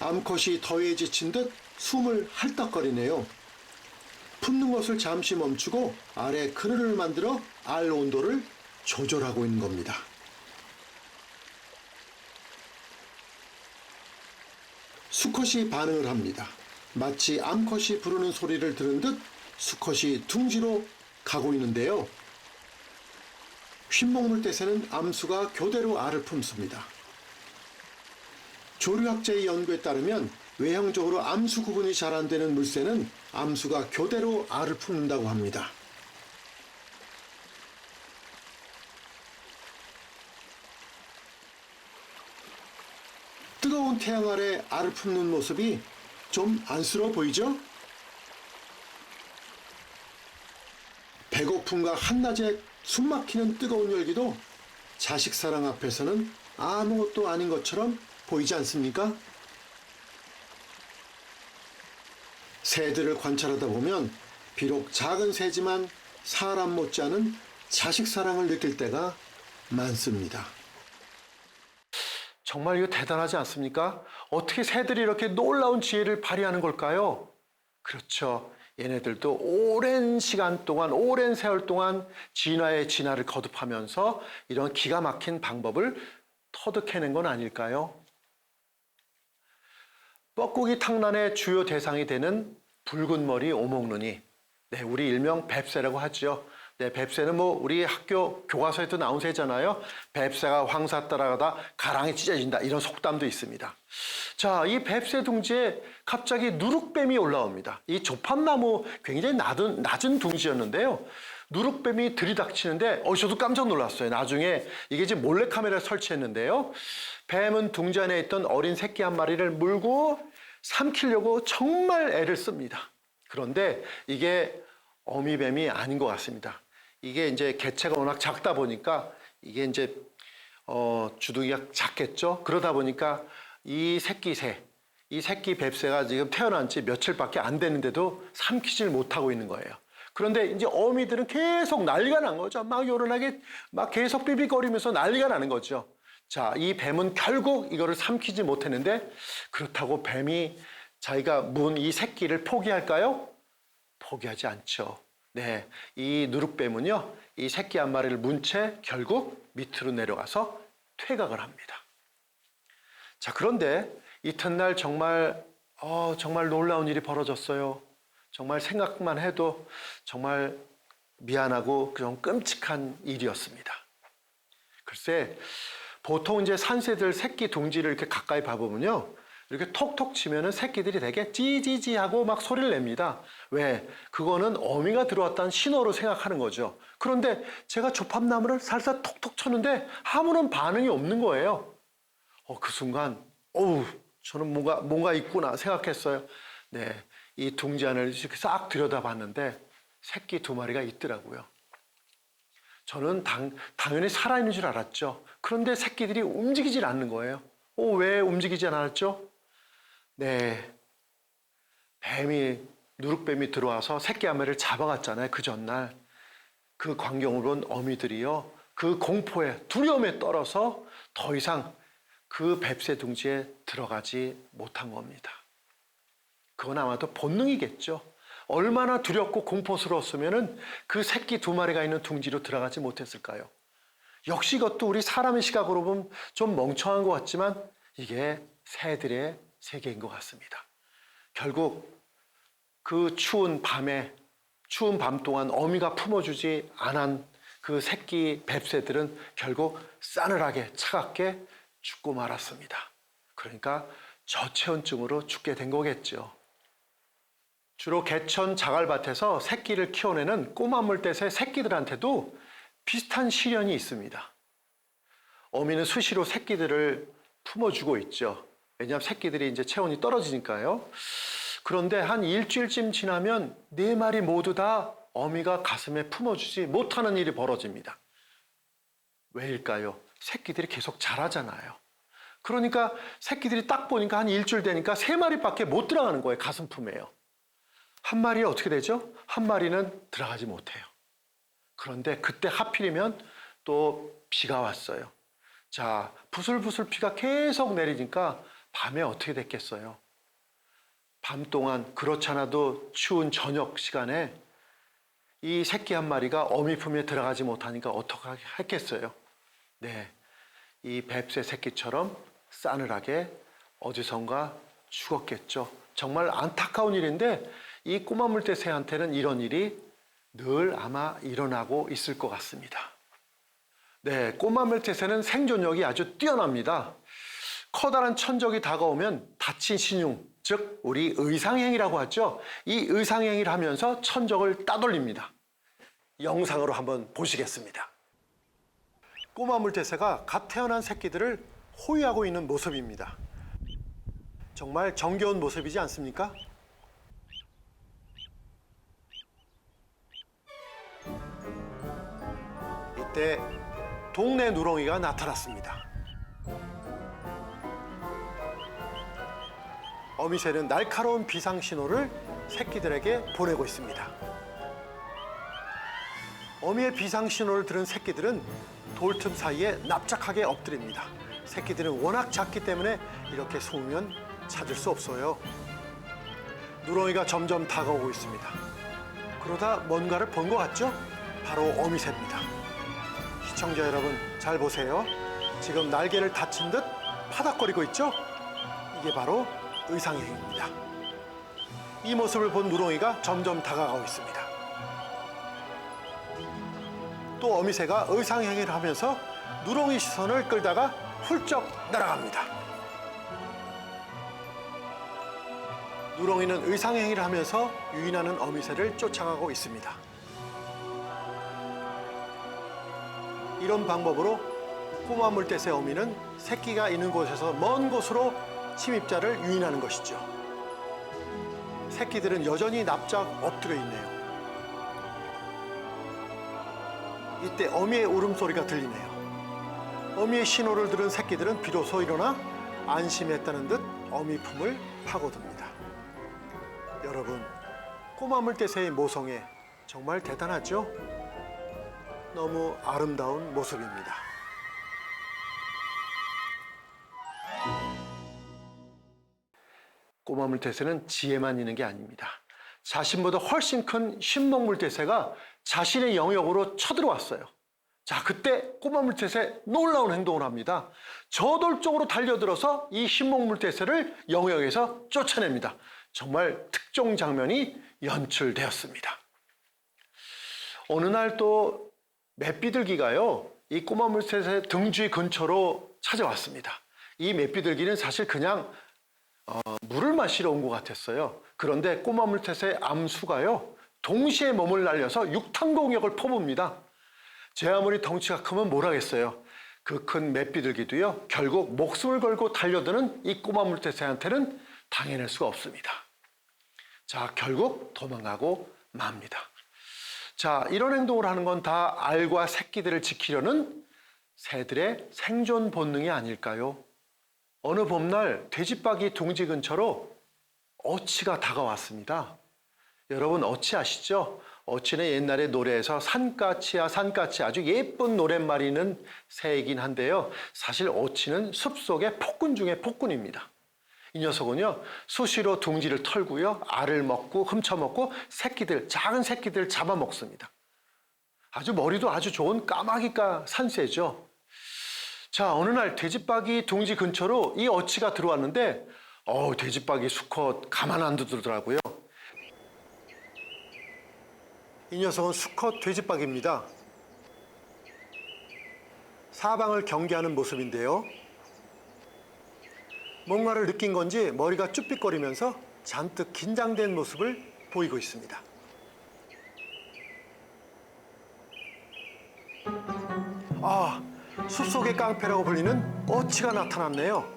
암컷이 더위에 지친 듯 숨을 할떡거리네요. 품는 것을 잠시 멈추고 알에 그늘을 만들어 알 온도를 조절하고 있는 겁니다. 수컷이 반응을 합니다. 마치 암컷이 부르는 소리를 들은 듯 수컷이 둥지로 가고 있는데요. 흰목물대새는 암수가 교대로 알을 품습니다. 조류학자의 연구에 따르면 외형적으로 암수 구분이 잘 안 되는 물새는 암수가 교대로 알을 품는다고 합니다. 뜨거운 태양 아래 알을 품는 모습이 좀 안쓰러워 보이죠? 배고픔과 한낮에 숨막히는 뜨거운 열기도 자식 사랑 앞에서는 아무것도 아닌 것처럼 보이지 않습니까? 새들을 관찰하다 보면 비록 작은 새지만 사람 못지않은 자식 사랑을 느낄 때가 많습니다. 정말 이거 대단하지 않습니까? 어떻게 새들이 이렇게 놀라운 지혜를 발휘하는 걸까요? 그렇죠. 얘네들도 오랜 시간 동안, 오랜 세월 동안 진화의 진화를 거듭하면서 이런 기가 막힌 방법을 터득해낸 건 아닐까요? 뻐꾸기 탕란의 주요 대상이 되는 붉은 머리 오목눈이, 우리 일명 뱁새라고 하죠. 뱁새는 우리 학교 교과서에도 나온 새잖아요. 뱁새가 황사 따라가다 가랑이 찢어진다, 이런 속담도 있습니다. 자, 이 뱁새 둥지에 갑자기 누룩뱀이 올라옵니다. 이 조팝나무 굉장히 낮은 둥지였는데요. 누룩뱀이 들이닥치는데 저도 깜짝 놀랐어요. 나중에 이게 지금 몰래카메라를 설치했는데요. 뱀은 둥지 안에 있던 어린 새끼 한 마리를 물고 삼키려고 정말 애를 씁니다. 그런데 이게 어미뱀이 아닌 것 같습니다. 이게 이제 개체가 워낙 작다 보니까 이게 이제 주둥이가 작겠죠. 그러다 보니까 이 새끼 뱁새가 지금 태어난 지 며칠밖에 안 됐는데도 삼키질 못하고 있는 거예요. 그런데 이제 어미들은 계속 난리가 난 거죠. 막 요란하게 막 계속 삐삐거리면서 난리가 나는 거죠. 자, 이 뱀은 결국 이거를 삼키지 못했는데, 그렇다고 뱀이 자기가 문 이 새끼를 포기할까요? 포기하지 않죠. 이 누룩뱀은요, 이 새끼 한 마리를 문 채 결국 밑으로 내려가서 퇴각을 합니다. 자, 그런데 이튿날 정말 놀라운 일이 벌어졌어요. 정말 생각만 해도 정말 미안하고 좀 끔찍한 일이었습니다. 글쎄, 보통 이제 산새들 새끼 둥지를 이렇게 가까이 봐보면요, 이렇게 톡톡 치면은 새끼들이 되게 찌지지 하고 막 소리를 냅니다. 왜? 그거는 어미가 들어왔다는 신호로 생각하는 거죠. 그런데 제가 조팝나무를 살살 톡톡 쳤는데 아무런 반응이 없는 거예요. 그 순간, 저는 뭔가 있구나 생각했어요. 이 둥지 안을 이렇게 싹 들여다봤는데 새끼 2마리가 있더라고요. 저는 당연히 살아있는 줄 알았죠. 그런데 새끼들이 움직이질 않는 거예요. 왜 움직이지 않았죠? 누룩뱀이 들어와서 새끼 한 마리를 잡아갔잖아요. 그 전날. 그 광경을 본 어미들이요, 그 공포에, 두려움에 떨어서 더 이상 그 뱁새 둥지에 들어가지 못한 겁니다. 그건 아마도 본능이겠죠. 얼마나 두렵고 공포스러웠으면 그 새끼 두 마리가 있는 둥지로 들어가지 못했을까요? 역시 이것도 우리 사람의 시각으로 보면 좀 멍청한 것 같지만 이게 새들의 세계인 것 같습니다. 결국 그 추운 밤 동안 어미가 품어주지 않은 그 새끼 뱁새들은 결국 싸늘하게 차갑게 죽고 말았습니다. 그러니까 저체온증으로 죽게 된 거겠죠. 주로 개천 자갈밭에서 새끼를 키워내는 꼬마 물대새 새끼들한테도 비슷한 시련이 있습니다. 어미는 수시로 새끼들을 품어주고 있죠. 왜냐하면 새끼들이 이제 체온이 떨어지니까요. 그런데 한 일주일쯤 지나면 네 마리 모두 다 어미가 가슴에 품어주지 못하는 일이 벌어집니다. 왜일까요? 새끼들이 계속 자라잖아요. 그러니까 새끼들이 딱 보니까 한 일주일 되니까 세 마리밖에 못 들어가는 거예요. 가슴 품에요. 한 마리 어떻게 되죠? 한 마리는 들어가지 못해요. 그런데 그때 하필이면 또 비가 왔어요. 자, 부슬부슬 비가 계속 내리니까 밤에 어떻게 됐겠어요? 밤 동안 그렇지 않아도 추운 저녁 시간에 이 새끼 한 마리가 어미 품에 들어가지 못하니까 어떻게 했겠어요? 네, 이 뱁새 새끼처럼 싸늘하게 어디선가 죽었겠죠. 정말 안타까운 일인데 이 꼬마 물대새한테는 이런 일이 늘 아마 일어나고 있을 것 같습니다. 네, 꼬마 물대새는 생존력이 아주 뛰어납니다. 커다란 천적이 다가오면 다친 신용, 즉 우리 의상행위라고 하죠. 이 의상행위를 하면서 천적을 따돌립니다. 영상으로 한번 보시겠습니다. 꼬마 물대새가 갓 태어난 새끼들을 호위하고 있는 모습입니다. 정말 정겨운 모습이지 않습니까? 이때 동네 누렁이가 나타났습니다. 어미새는 날카로운 비상 신호를 새끼들에게 보내고 있습니다. 어미의 비상 신호를 들은 새끼들은 돌틈 사이에 납작하게 엎드립니다. 새끼들은 워낙 작기 때문에 이렇게 숨으면 찾을 수 없어요. 누렁이가 점점 다가오고 있습니다. 그러다 뭔가를 본 것 같죠? 바로 어미새입니다. 시청자 여러분 잘 보세요. 지금 날개를 다친 듯 파닥거리고 있죠? 이게 바로 의상행위입니다. 이 모습을 본 누렁이가 점점 다가가고 있습니다. 또 어미새가 의상행위를 하면서 누렁이 시선을 끌다가 훌쩍 날아갑니다. 누렁이는 의상행위를 하면서 유인하는 어미새를 쫓아가고 있습니다. 이런 방법으로 꼬마 물대새 어미는 새끼가 있는 곳에서 먼 곳으로 침입자를 유인하는 것이죠. 새끼들은 여전히 납작 엎드려 있네요. 이때 어미의 울음소리가 들리네요. 어미의 신호를 들은 새끼들은 비로소 일어나 안심했다는 듯 어미 품을 파고듭니다. 여러분, 꼬마 물대새의 모성애 정말 대단하죠? 너무 아름다운 모습입니다. 꼬마 물대새는 지혜만 있는 게 아닙니다. 자신보다 훨씬 큰 신목 물대새가 자신의 영역으로 쳐들어왔어요. 자, 그때 꼬마 물대새 놀라운 행동을 합니다. 저돌적으로 달려들어서 이 신목 물대새를 영역에서 쫓아냅니다. 정말 특종 장면이 연출되었습니다. 어느 날 또 맷비둘기가요, 이 꼬마 물대새 등쥐 근처로 찾아왔습니다. 이 맷비둘기는 사실 그냥 물을 마시러 온 것 같았어요. 그런데 꼬마 물대새 암수가요, 동시에 몸을 날려서 육탄 공격을 퍼붓니다. 제 아무리 덩치가 크면 뭘 하겠어요. 그 큰 맷비둘기도요, 결국 목숨을 걸고 달려드는 이 꼬마 물대새한테는 당해낼 수가 없습니다. 자, 결국 도망가고 맙니다. 자, 이런 행동을 하는 건 다 알과 새끼들을 지키려는 새들의 생존 본능이 아닐까요? 어느 봄날 돼지박이 둥지 근처로 어치가 다가왔습니다. 여러분, 어치 아시죠? 어치는 옛날에 노래에서 산까치야 산까치, 아주 예쁜 노랫말이는 새이긴 한데요. 사실 어치는 숲속의 폭군 중의 폭군입니다. 이 녀석은요, 수시로 둥지를 털고요, 알을 먹고 훔쳐먹고 작은 새끼들 잡아먹습니다. 아주 머리도 아주 좋은 까마귀가 산새죠. 자, 어느 날 돼지박이 둥지 근처로 이 어치가 들어왔는데, 돼지박이 수컷 가만 안 두더라고요. 이 녀석은 수컷 돼지박이입니다. 사방을 경계하는 모습인데요. 뭔가를 느낀 건지 머리가 쭈삣거리면서 잔뜩 긴장된 모습을 보이고 있습니다. 숲속의 깡패라고 불리는 어치가 나타났네요.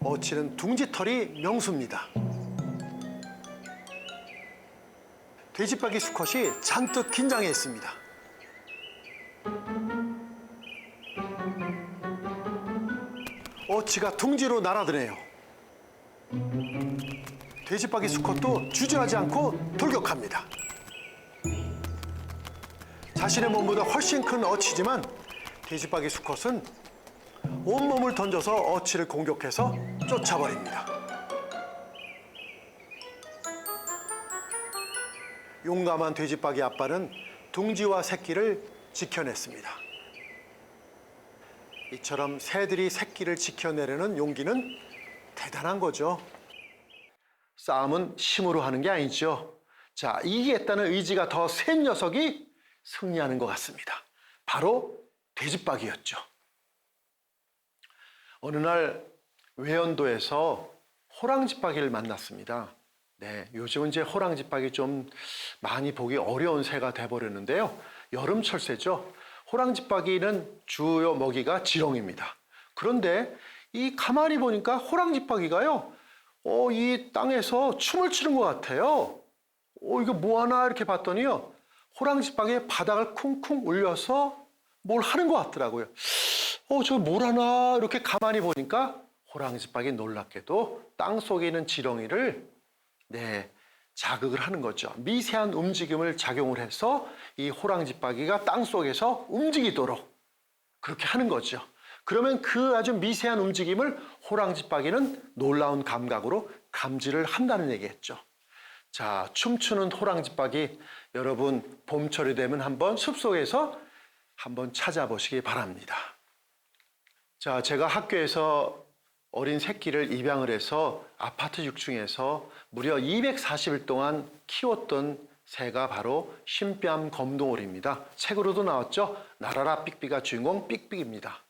어치는 둥지털이 명수입니다. 돼지박이 수컷이 잔뜩 긴장해 있습니다. 어치가 둥지로 날아드네요. 돼지박이 수컷도 주저하지 않고 돌격합니다. 자신의 몸보다 훨씬 큰 어치지만 돼지박이 수컷은 온몸을 던져서 어치를 공격해서 쫓아버립니다. 용감한 돼지박이 아빠는 둥지와 새끼를 지켜냈습니다. 이처럼 새들이 새끼를 지켜내려는 용기는 대단한 거죠. 싸움은 힘으로 하는 게 아니죠. 자, 이기겠다는 의지가 더 센 녀석이 승리하는 것 같습니다. 바로 돼지박이였죠. 어느 날 외연도에서 호랑지박이를 만났습니다. 네, 요즘은 이제 호랑지박이 좀 많이 보기 어려운 새가 돼버렸는데요. 여름철새죠. 호랑지박이는 주요 먹이가 지렁입니다. 그런데 이 가만히 보니까 호랑지박이가요, 이 땅에서 춤을 추는 것 같아요. 이거 뭐하나 이렇게 봤더니요, 호랑지박이 바닥을 쿵쿵 울려서 뭘 하는 것 같더라고요. 저 뭘 하나 이렇게 가만히 보니까 호랑지박이 놀랍게도 땅 속에 있는 지렁이를 자극을 하는 거죠. 미세한 움직임을 작용을 해서 이 호랑지박이가 땅 속에서 움직이도록 그렇게 하는 거죠. 그러면 그 아주 미세한 움직임을 호랑지박이는 놀라운 감각으로 감지를 한다는 얘기겠죠. 자, 춤추는 호랑지박이, 여러분 봄철이 되면 한번 숲속에서 한번 찾아보시기 바랍니다. 자, 제가 학교에서 어린 새끼를 입양을 해서 아파트 6층에서 무려 240일 동안 키웠던 새가 바로 흰뺨 검둥오리입니다. 책으로도 나왔죠. 나라라 삑삑아 주인공 삑삑입니다.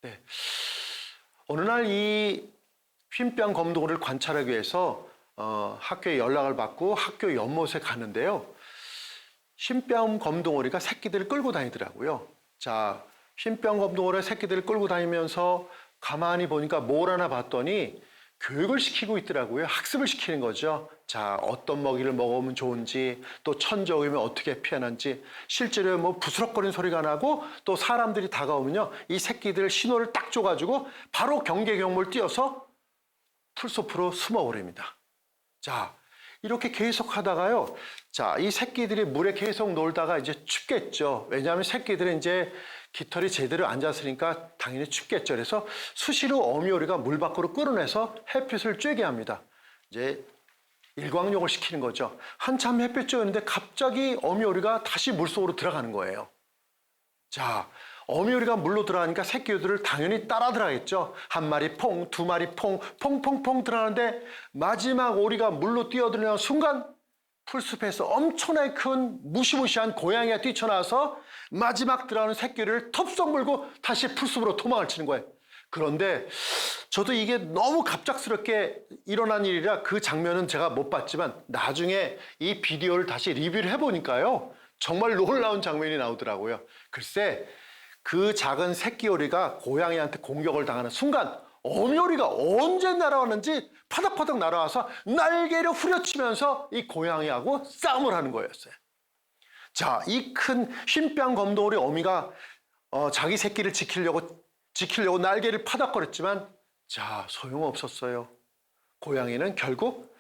네. 어느 날 이 흰뺨 검둥오리를 관찰하기 위해서 학교에 연락을 받고 학교 연못에 갔는데요. 흰뺨 검둥오리가 새끼들을 끌고 다니더라고요. 자, 흰뺨 검둥오리가 새끼들을 끌고 다니면서 가만히 보니까 뭘 하나 봤더니 교육을 시키고 있더라고요. 학습을 시키는 거죠. 자, 어떤 먹이를 먹으면 좋은지, 또 천적이면 어떻게 피하는지, 실제로 뭐 부스럭거리는 소리가 나고, 또 사람들이 다가오면요, 이 새끼들 신호를 딱 줘가지고 바로 경계경무를 띄어서 풀숲으로 숨어버립니다. 자, 이렇게 계속 하다가요, 자, 이 새끼들이 물에 계속 놀다가 이제 춥겠죠. 왜냐하면 새끼들은 이제 깃털이 제대로 앉았으니까 당연히 춥겠죠. 그래서 수시로 어미오리가 물 밖으로 끌어내서 햇빛을 쬐게 합니다. 이제 일광욕을 시키는 거죠. 한참 햇빛 쬐었는데 갑자기 어미오리가 다시 물속으로 들어가는 거예요. 자, 어미오리가 물로 들어가니까 새끼들을 당연히 따라 들어가겠죠. 한 마리 퐁, 두 마리 퐁, 퐁퐁퐁 들어가는데 마지막 오리가 물로 뛰어들어가는 순간 풀숲에서 엄청나게 큰 무시무시한 고양이가 뛰쳐나와서 마지막 들어가는 새끼를 텁썩 물고 다시 풀숲으로 도망을 치는 거예요. 그런데 저도 이게 너무 갑작스럽게 일어난 일이라 그 장면은 제가 못 봤지만 나중에 이 비디오를 다시 리뷰를 해보니까요, 정말 놀라운 장면이 나오더라고요. 글쎄, 그 작은 새끼 오리가 고양이한테 공격을 당하는 순간 어미오리가 언제 날아왔는지 파닥파닥 날아와서 날개를 후려치면서 이 고양이하고 싸움을 하는 거였어요. 자, 이 큰 흰뺨 검둥오리 어미가 자기 새끼를 지키려고 날개를 파닥거렸지만, 자, 소용없었어요. 고양이는 결국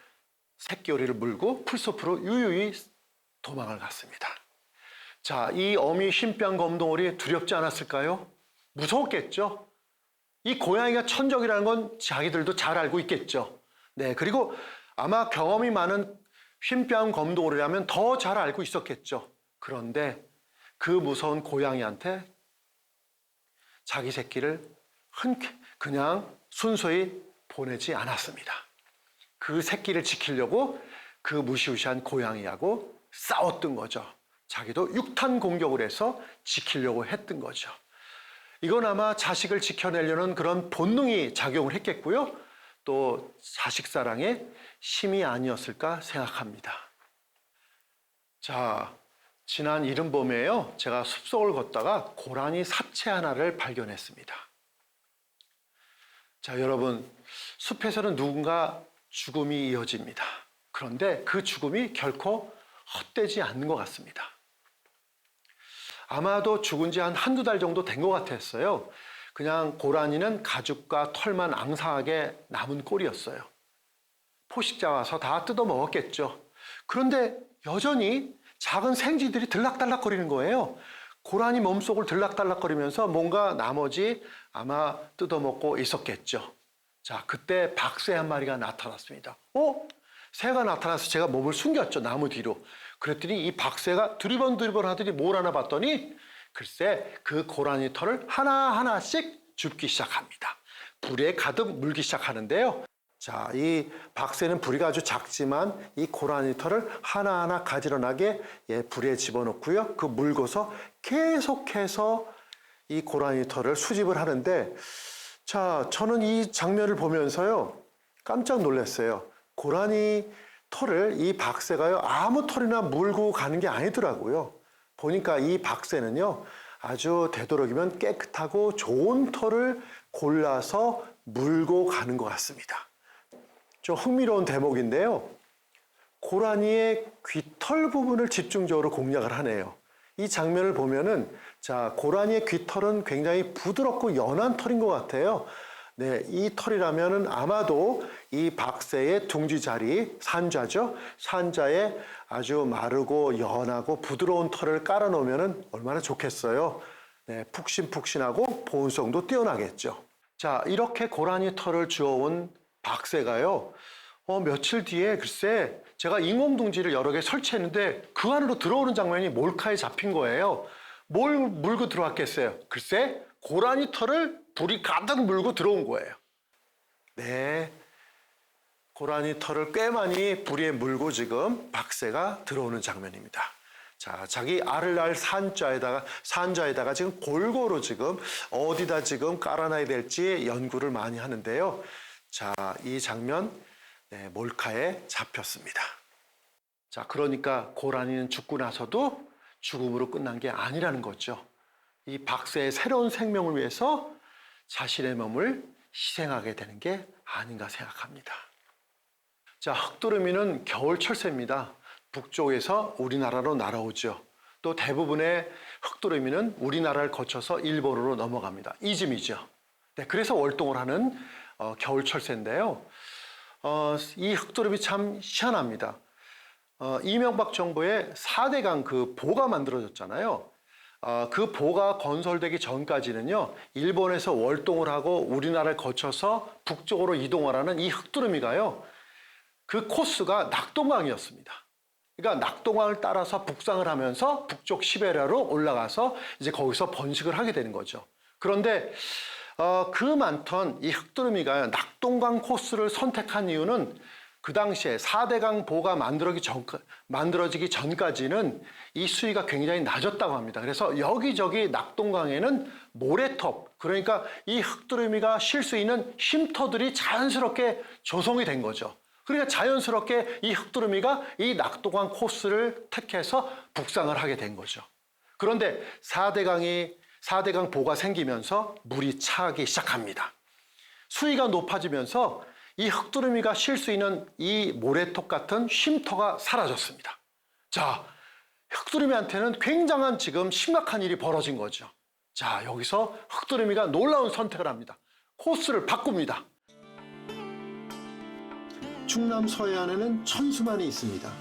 새끼 오리를 물고 풀숲으로 유유히 도망을 갔습니다. 자, 이 어미 흰뺨 검둥오리 두렵지 않았을까요? 무서웠겠죠? 이 고양이가 천적이라는 건 자기들도 잘 알고 있겠죠. 네, 그리고 아마 경험이 많은 흰뺨 검도고래라면 더 잘 알고 있었겠죠. 그런데 그 무서운 고양이한테 자기 새끼를 흔쾌 그냥 순소히 보내지 않았습니다. 그 새끼를 지키려고 그 무시무시한 고양이하고 싸웠던 거죠. 자기도 육탄 공격을 해서 지키려고 했던 거죠. 이건 아마 자식을 지켜내려는 그런 본능이 작용을 했겠고요. 또 자식 사랑의 힘이 아니었을까 생각합니다. 자, 지난 이른 봄에요. 제가 숲속을 걷다가 고라니 사체 하나를 발견했습니다. 자, 여러분, 숲에서는 누군가 죽음이 이어집니다. 그런데 그 죽음이 결코 헛되지 않는 것 같습니다. 아마도 죽은 지 한두 달 정도 된 것 같았어요. 그냥 고라니는 가죽과 털만 앙상하게 남은 꼴이었어요. 포식자 와서 다 뜯어 먹었겠죠. 그런데 여전히 작은 생쥐들이 들락달락거리는 거예요. 고라니 몸속을 들락달락거리면서 뭔가 나머지 아마 뜯어먹고 있었겠죠. 자, 그때 박새 한 마리가 나타났습니다. 새가 나타나서 제가 몸을 숨겼죠. 나무 뒤로. 그랬더니 이 박새가 두리번두리번 하더니 뭘 하나 봤더니 글쎄 그 고라니 털을 하나하나씩 줍기 시작합니다. 불에 가득 물기 시작하는데요. 자, 이 박새는 부리가 아주 작지만 이 고라니 털을 하나하나 가지런하게 불에 집어넣고요. 그 물고서 계속해서 이 고라니 털을 수집을 하는데, 자, 저는 이 장면을 보면서요 깜짝 놀랐어요. 고라니 털을 이 박새가요 아무 털이나 물고 가는 게 아니더라고요. 보니까 이 박새는요 아주 되도록이면 깨끗하고 좋은 털을 골라서 물고 가는 것 같습니다. 좀 흥미로운 대목인데요. 고라니의 귀털 부분을 집중적으로 공략을 하네요. 이 장면을 보면은, 자, 고라니의 귀털은 굉장히 부드럽고 연한 털인 것 같아요. 네, 이 털이라면은 아마도 이 박새의 둥지 자리, 산자죠. 산자에 아주 마르고 연하고 부드러운 털을 깔아 놓으면은 얼마나 좋겠어요. 네, 푹신푹신하고 보온성도 뛰어나겠죠. 자, 이렇게 고라니 털을 주워온 박새가요, 며칠 뒤에 글쎄 제가 인공둥지를 여러 개 설치했는데 그 안으로 들어오는 장면이 몰카에 잡힌 거예요. 뭘 물고 들어왔겠어요? 글쎄 고라니 털을 불이 가득 물고 들어온 거예요. 네, 고라니 털을 꽤 많이 불에 물고 지금 박새가 들어오는 장면입니다. 자, 자기 알을 낳을 산자에다가 지금 골고루 지금 어디다 지금 깔아놔야 될지 연구를 많이 하는데요. 자, 이 장면 몰카에 잡혔습니다. 자, 그러니까 고라니는 죽고 나서도 죽음으로 끝난 게 아니라는 거죠. 이 박새의 새로운 생명을 위해서 자신의 몸을 희생하게 되는 게 아닌가 생각합니다. 자, 흑두루미는 겨울 철새입니다. 북쪽에서 우리나라로 날아오죠. 또 대부분의 흑두루미는 우리나라를 거쳐서 일본으로 넘어갑니다. 이즘이죠. 네, 그래서 월동을 하는 겨울 철새인데요. 이 흑두루미 참 희한합니다. 이명박 정부의 4대강 그 보가 만들어졌잖아요. 그 보가 건설되기 전까지는요, 일본에서 월동을 하고 우리나라를 거쳐서 북쪽으로 이동하라는 이 흑두루미가요, 그 코스가 낙동강이었습니다. 그러니까 낙동강을 따라서 북상을 하면서 북쪽 시베리아로 올라가서 이제 거기서 번식을 하게 되는 거죠. 그런데 그 많던 이 흑두루미가 낙동강 코스를 선택한 이유는 그 당시에 4대강 보가 만들어지기 전까지는 이 수위가 굉장히 낮았다고 합니다. 그래서 여기저기 낙동강에는 모래톱, 그러니까 이 흑두루미가 쉴 수 있는 쉼터들이 자연스럽게 조성이 된 거죠. 그러니까 자연스럽게 이 흑두루미가 이 낙동강 코스를 택해서 북상을 하게 된 거죠. 그런데 4대강 보가 생기면서 물이 차기 시작합니다. 수위가 높아지면서 이 흑두루미가 쉴 수 있는 이 모래톱 같은 쉼터가 사라졌습니다. 자, 흑두루미한테는 굉장한 지금 심각한 일이 벌어진 거죠. 자, 여기서 흑두루미가 놀라운 선택을 합니다. 코스를 바꿉니다. 충남 서해안에는 천수만이 있습니다.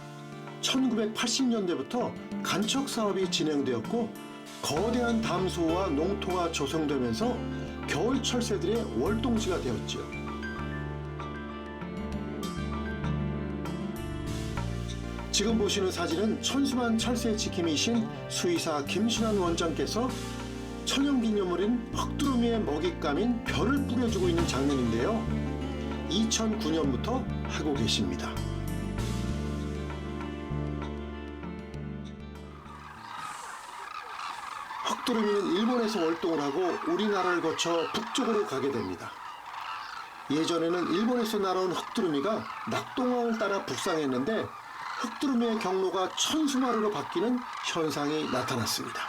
1980년대부터 간척 사업이 진행되었고 거대한 담소와 농토가 조성되면서 겨울 철새들의 월동지가 되었지요. 지금 보시는 사진은 천수만 철새 지킴이신 수의사 김신환 원장께서 천연기념물인 흑두루미의 먹잇감인 별을 뿌려주고 있는 장면인데요. 2009년부터 하고 계십니다. 흑두루미는 일본에서 월동을 하고 우리나라를 거쳐 북쪽으로 가게 됩니다. 예전에는 일본에서 날아온 흑두루미가 낙동강을 따라 북상했는데 흑두루미의 경로가 천수마루로 바뀌는 현상이 나타났습니다.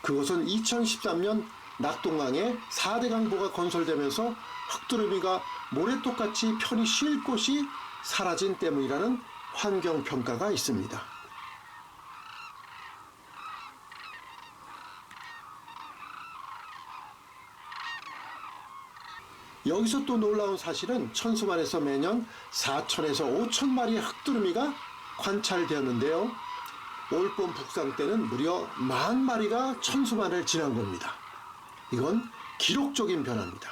그것은 2013년 낙동강에 4대 강보가 건설되면서 흑두루미가 모래톱같이 편히 쉴 곳이 사라진 때문이라는 환경평가가 있습니다. 여기서 또 놀라운 사실은 천수만에서 매년 4천에서 5천 마리의 흑두루미가 관찰되었는데요. 올봄 북상 때는 무려 10,000마리가 천수만을 지난 겁니다. 이건 기록적인 변화입니다.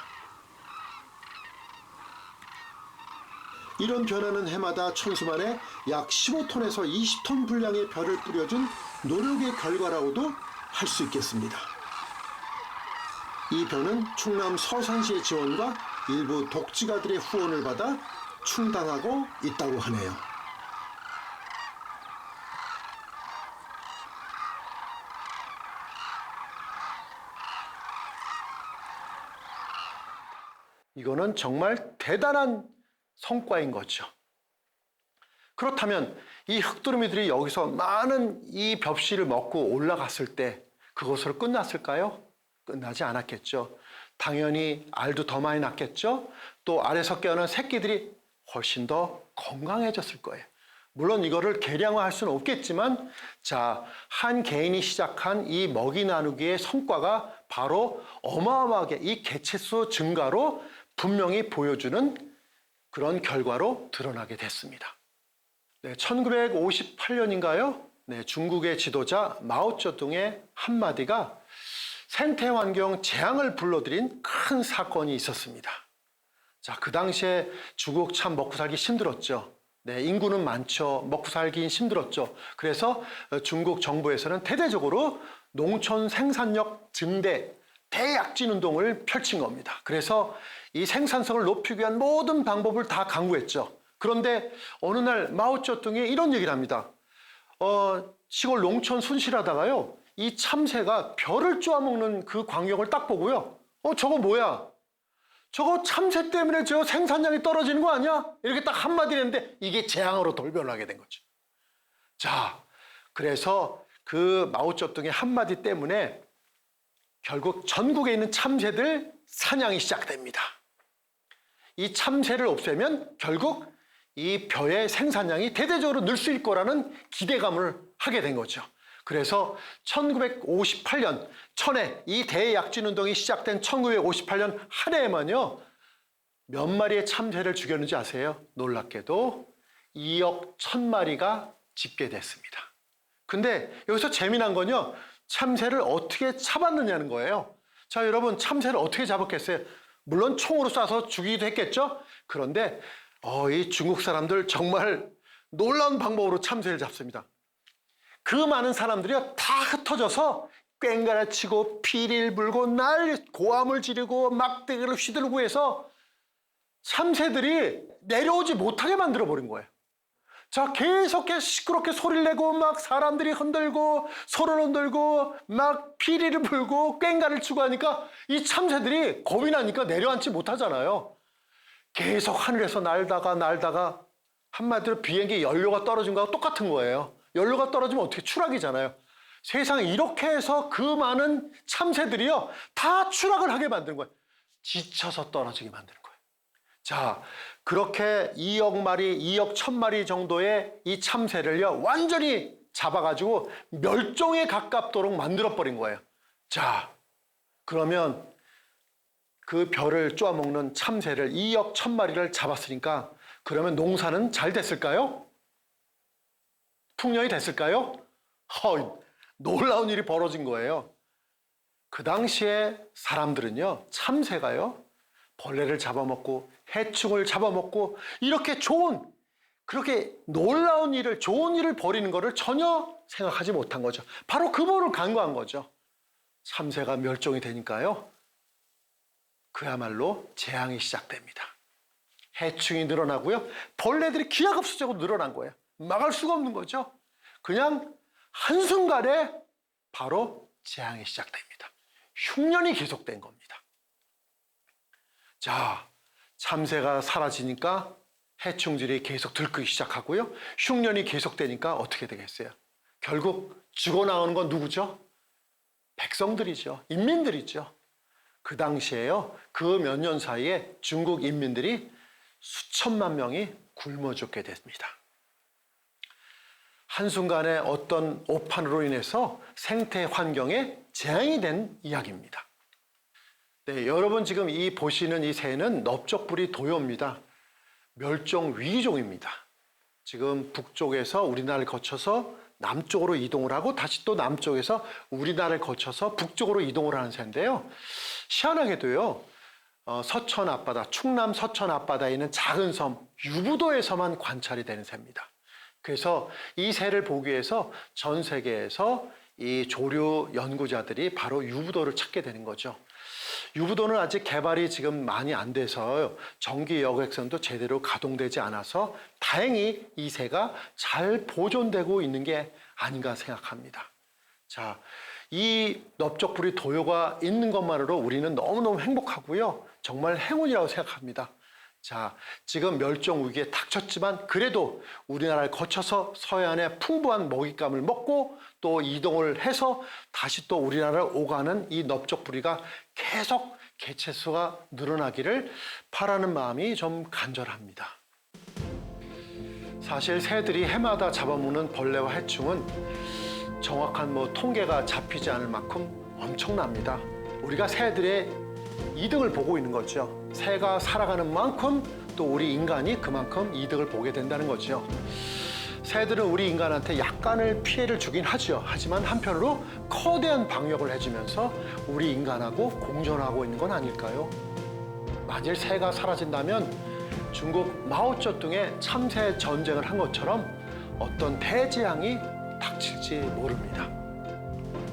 이런 변화는 해마다 천수만에 약 15톤에서 20톤 분량의 별을 뿌려준 노력의 결과라고도 할 수 있겠습니다. 이 별은 충남 서산시의 지원과 일부 독지가들의 후원을 받아 충당하고 있다고 하네요. 이거는 정말 대단한 성과인 거죠. 그렇다면 이 흑두루미들이 여기서 많은 이 벽실을 먹고 올라갔을 때 그것으로 끝났을까요? 끝나지 않았겠죠. 당연히 알도 더 많이 낳겠죠. 또 알에서 깨어난 새끼들이 훨씬 더 건강해졌을 거예요. 물론 이거를 계량화할 수는 없겠지만 자, 한 개인이 시작한 이 먹이 나누기의 성과가 바로 어마어마하게 이 개체수 증가로 분명히 보여주는 그런 결과로 드러나게 됐습니다. 네, 1958년인가요? 네, 중국의 지도자 마오쩌둥의 한마디가 생태환경 재앙을 불러들인 큰 사건이 있었습니다. 자, 그 당시에 중국 참 먹고 살기 힘들었죠. 네, 인구는 많죠. 먹고 살기 힘들었죠. 그래서 중국 정부에서는 대대적으로 농촌 생산력 증대 대약진 운동을 펼친 겁니다. 그래서 이 생산성을 높이기 위한 모든 방법을 다 강구했죠. 그런데 어느 날 마오쩌둥이 이런 얘기를 합니다. 시골 농촌 순실하다가요, 이 참새가 벼를 쪼아먹는 그 광경을 딱 보고요. 저거 뭐야? 저거 참새 때문에 저 생산량이 떨어지는 거 아니야? 이렇게 딱 한마디 했는데 이게 재앙으로 돌변하게 된 거죠. 자, 그래서 그 마오쩌둥의 한마디 때문에 결국 전국에 있는 참새들 사냥이 시작됩니다. 이 참새를 없애면 결국 이 벼의 생산량이 대대적으로 늘 수 있을 거라는 기대감을 하게 된 거죠. 그래서 1958년 천해 이 대약진 운동이 시작된 1958년 한 해에만요 몇 마리의 참새를 죽였는지 아세요? 놀랍게도 2억 1,000마리가 집계됐습니다. 근데 여기서 재미난 건요, 참새를 어떻게 잡았느냐는 거예요. 자, 여러분, 참새를 어떻게 잡았겠어요? 물론 총으로 쏴서 죽이기도 했겠죠? 그런데 이 중국 사람들 정말 놀라운 방법으로 참새를 잡습니다. 그 많은 사람들이요 다 흩어져서 꽹가라 치고 피리를 불고 고함을 지르고 막대기를 휘두르고 해서 참새들이 내려오지 못하게 만들어 버린 거예요. 자, 계속해서 시끄럽게 소리를 내고 막 사람들이 흔들고 소를 흔들고 막 피리를 불고 꽹가를 치고 하니까 이 참새들이 겁이 나니까 내려앉지 못하잖아요. 계속 하늘에서 날다가 한마디로 비행기 연료가 떨어진 거하고 똑같은 거예요. 연료가 떨어지면 어떻게 추락이잖아요. 세상에 이렇게 해서 그 많은 참새들이요 다 추락을 하게 만드는 거예요. 지쳐서 떨어지게 만드는 거예요. 자, 그렇게 2억 마리, 2억 1,000마리 정도의 이 참새를요 완전히 잡아가지고 멸종에 가깝도록 만들어버린 거예요. 자, 그러면 그 벼를 쪼아먹는 참새를 2억 1,000마리를 잡았으니까 그러면 농사는 잘 됐을까요? 풍년이 됐을까요? 놀라운 일이 벌어진 거예요. 그 당시에 사람들은요, 참새가요, 벌레를 잡아먹고 해충을 잡아먹고 이렇게 그렇게 놀라운 일을, 좋은 일을 벌이는 것을 전혀 생각하지 못한 거죠. 바로 그 법을 간과한 거죠. 참새가 멸종이 되니까요, 그야말로 재앙이 시작됩니다. 해충이 늘어나고요, 벌레들이 기하급수적으로 늘어난 거예요. 막을 수가 없는 거죠. 그냥 한순간에 바로 재앙이 시작됩니다. 흉년이 계속된 겁니다. 자, 참새가 사라지니까 해충들이 계속 들끓기 시작하고요, 흉년이 계속되니까 어떻게 되겠어요? 결국 죽어나오는 건 누구죠? 백성들이죠. 인민들이죠. 그 당시에요, 그 몇 년 사이에 중국 인민들이 수천만 명이 굶어 죽게 됩니다. 한순간에 어떤 오판으로 인해서 생태 환경에 재앙이 된 이야기입니다. 네, 여러분 지금 이 보시는 이 새는 넓적부리 도요입니다. 멸종 위기종입니다. 지금 북쪽에서 우리나라를 거쳐서 남쪽으로 이동을 하고 다시 또 남쪽에서 우리나라를 거쳐서 북쪽으로 이동을 하는 새인데요. 희한하게도요, 서천 앞바다, 충남 서천 앞바다에 있는 작은 섬 유부도에서만 관찰이 되는 새입니다. 그래서 이 새를 보기 위해서 전 세계에서 이 조류 연구자들이 바로 유부도를 찾게 되는 거죠. 유부도는 아직 개발이 지금 많이 안 돼서 전기 여객선도 제대로 가동되지 않아서 다행히 이 새가 잘 보존되고 있는 게 아닌가 생각합니다. 자, 이 넓적부리 도요가 있는 것만으로 우리는 너무너무 행복하고요, 정말 행운이라고 생각합니다. 자, 지금 멸종 위기에 닥쳤지만 그래도 우리나라를 거쳐서 서해안에 풍부한 먹잇감을 먹고 또 이동을 해서 다시 또 우리나라를 오가는 이 넓적부리가 계속 개체수가 늘어나기를 바라는 마음이 좀 간절합니다. 사실 새들이 해마다 잡아먹는 벌레와 해충은 정확한 통계가 잡히지 않을 만큼 엄청납니다. 우리가 새들의 이득을 보고 있는 거죠. 새가 살아가는 만큼 또 우리 인간이 그만큼 이득을 보게 된다는 거죠. 새들은 우리 인간한테 약간의 피해를 주긴 하죠. 하지만 한편으로 거대한 방역을 해주면서 우리 인간하고 공존하고 있는 건 아닐까요? 만일 새가 사라진다면 중국 마오쩌둥의 참새 전쟁을 한 것처럼 어떤 대재앙이 닥칠지 모릅니다.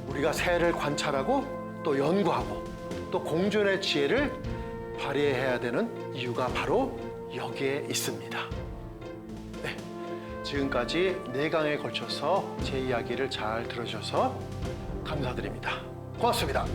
우리가 새를 관찰하고 또 연구하고 또 공존의 지혜를 발휘해야 되는 이유가 바로 여기에 있습니다. 네, 지금까지 4강에 걸쳐서 제 이야기를 잘 들어주셔서 감사드립니다. 고맙습니다.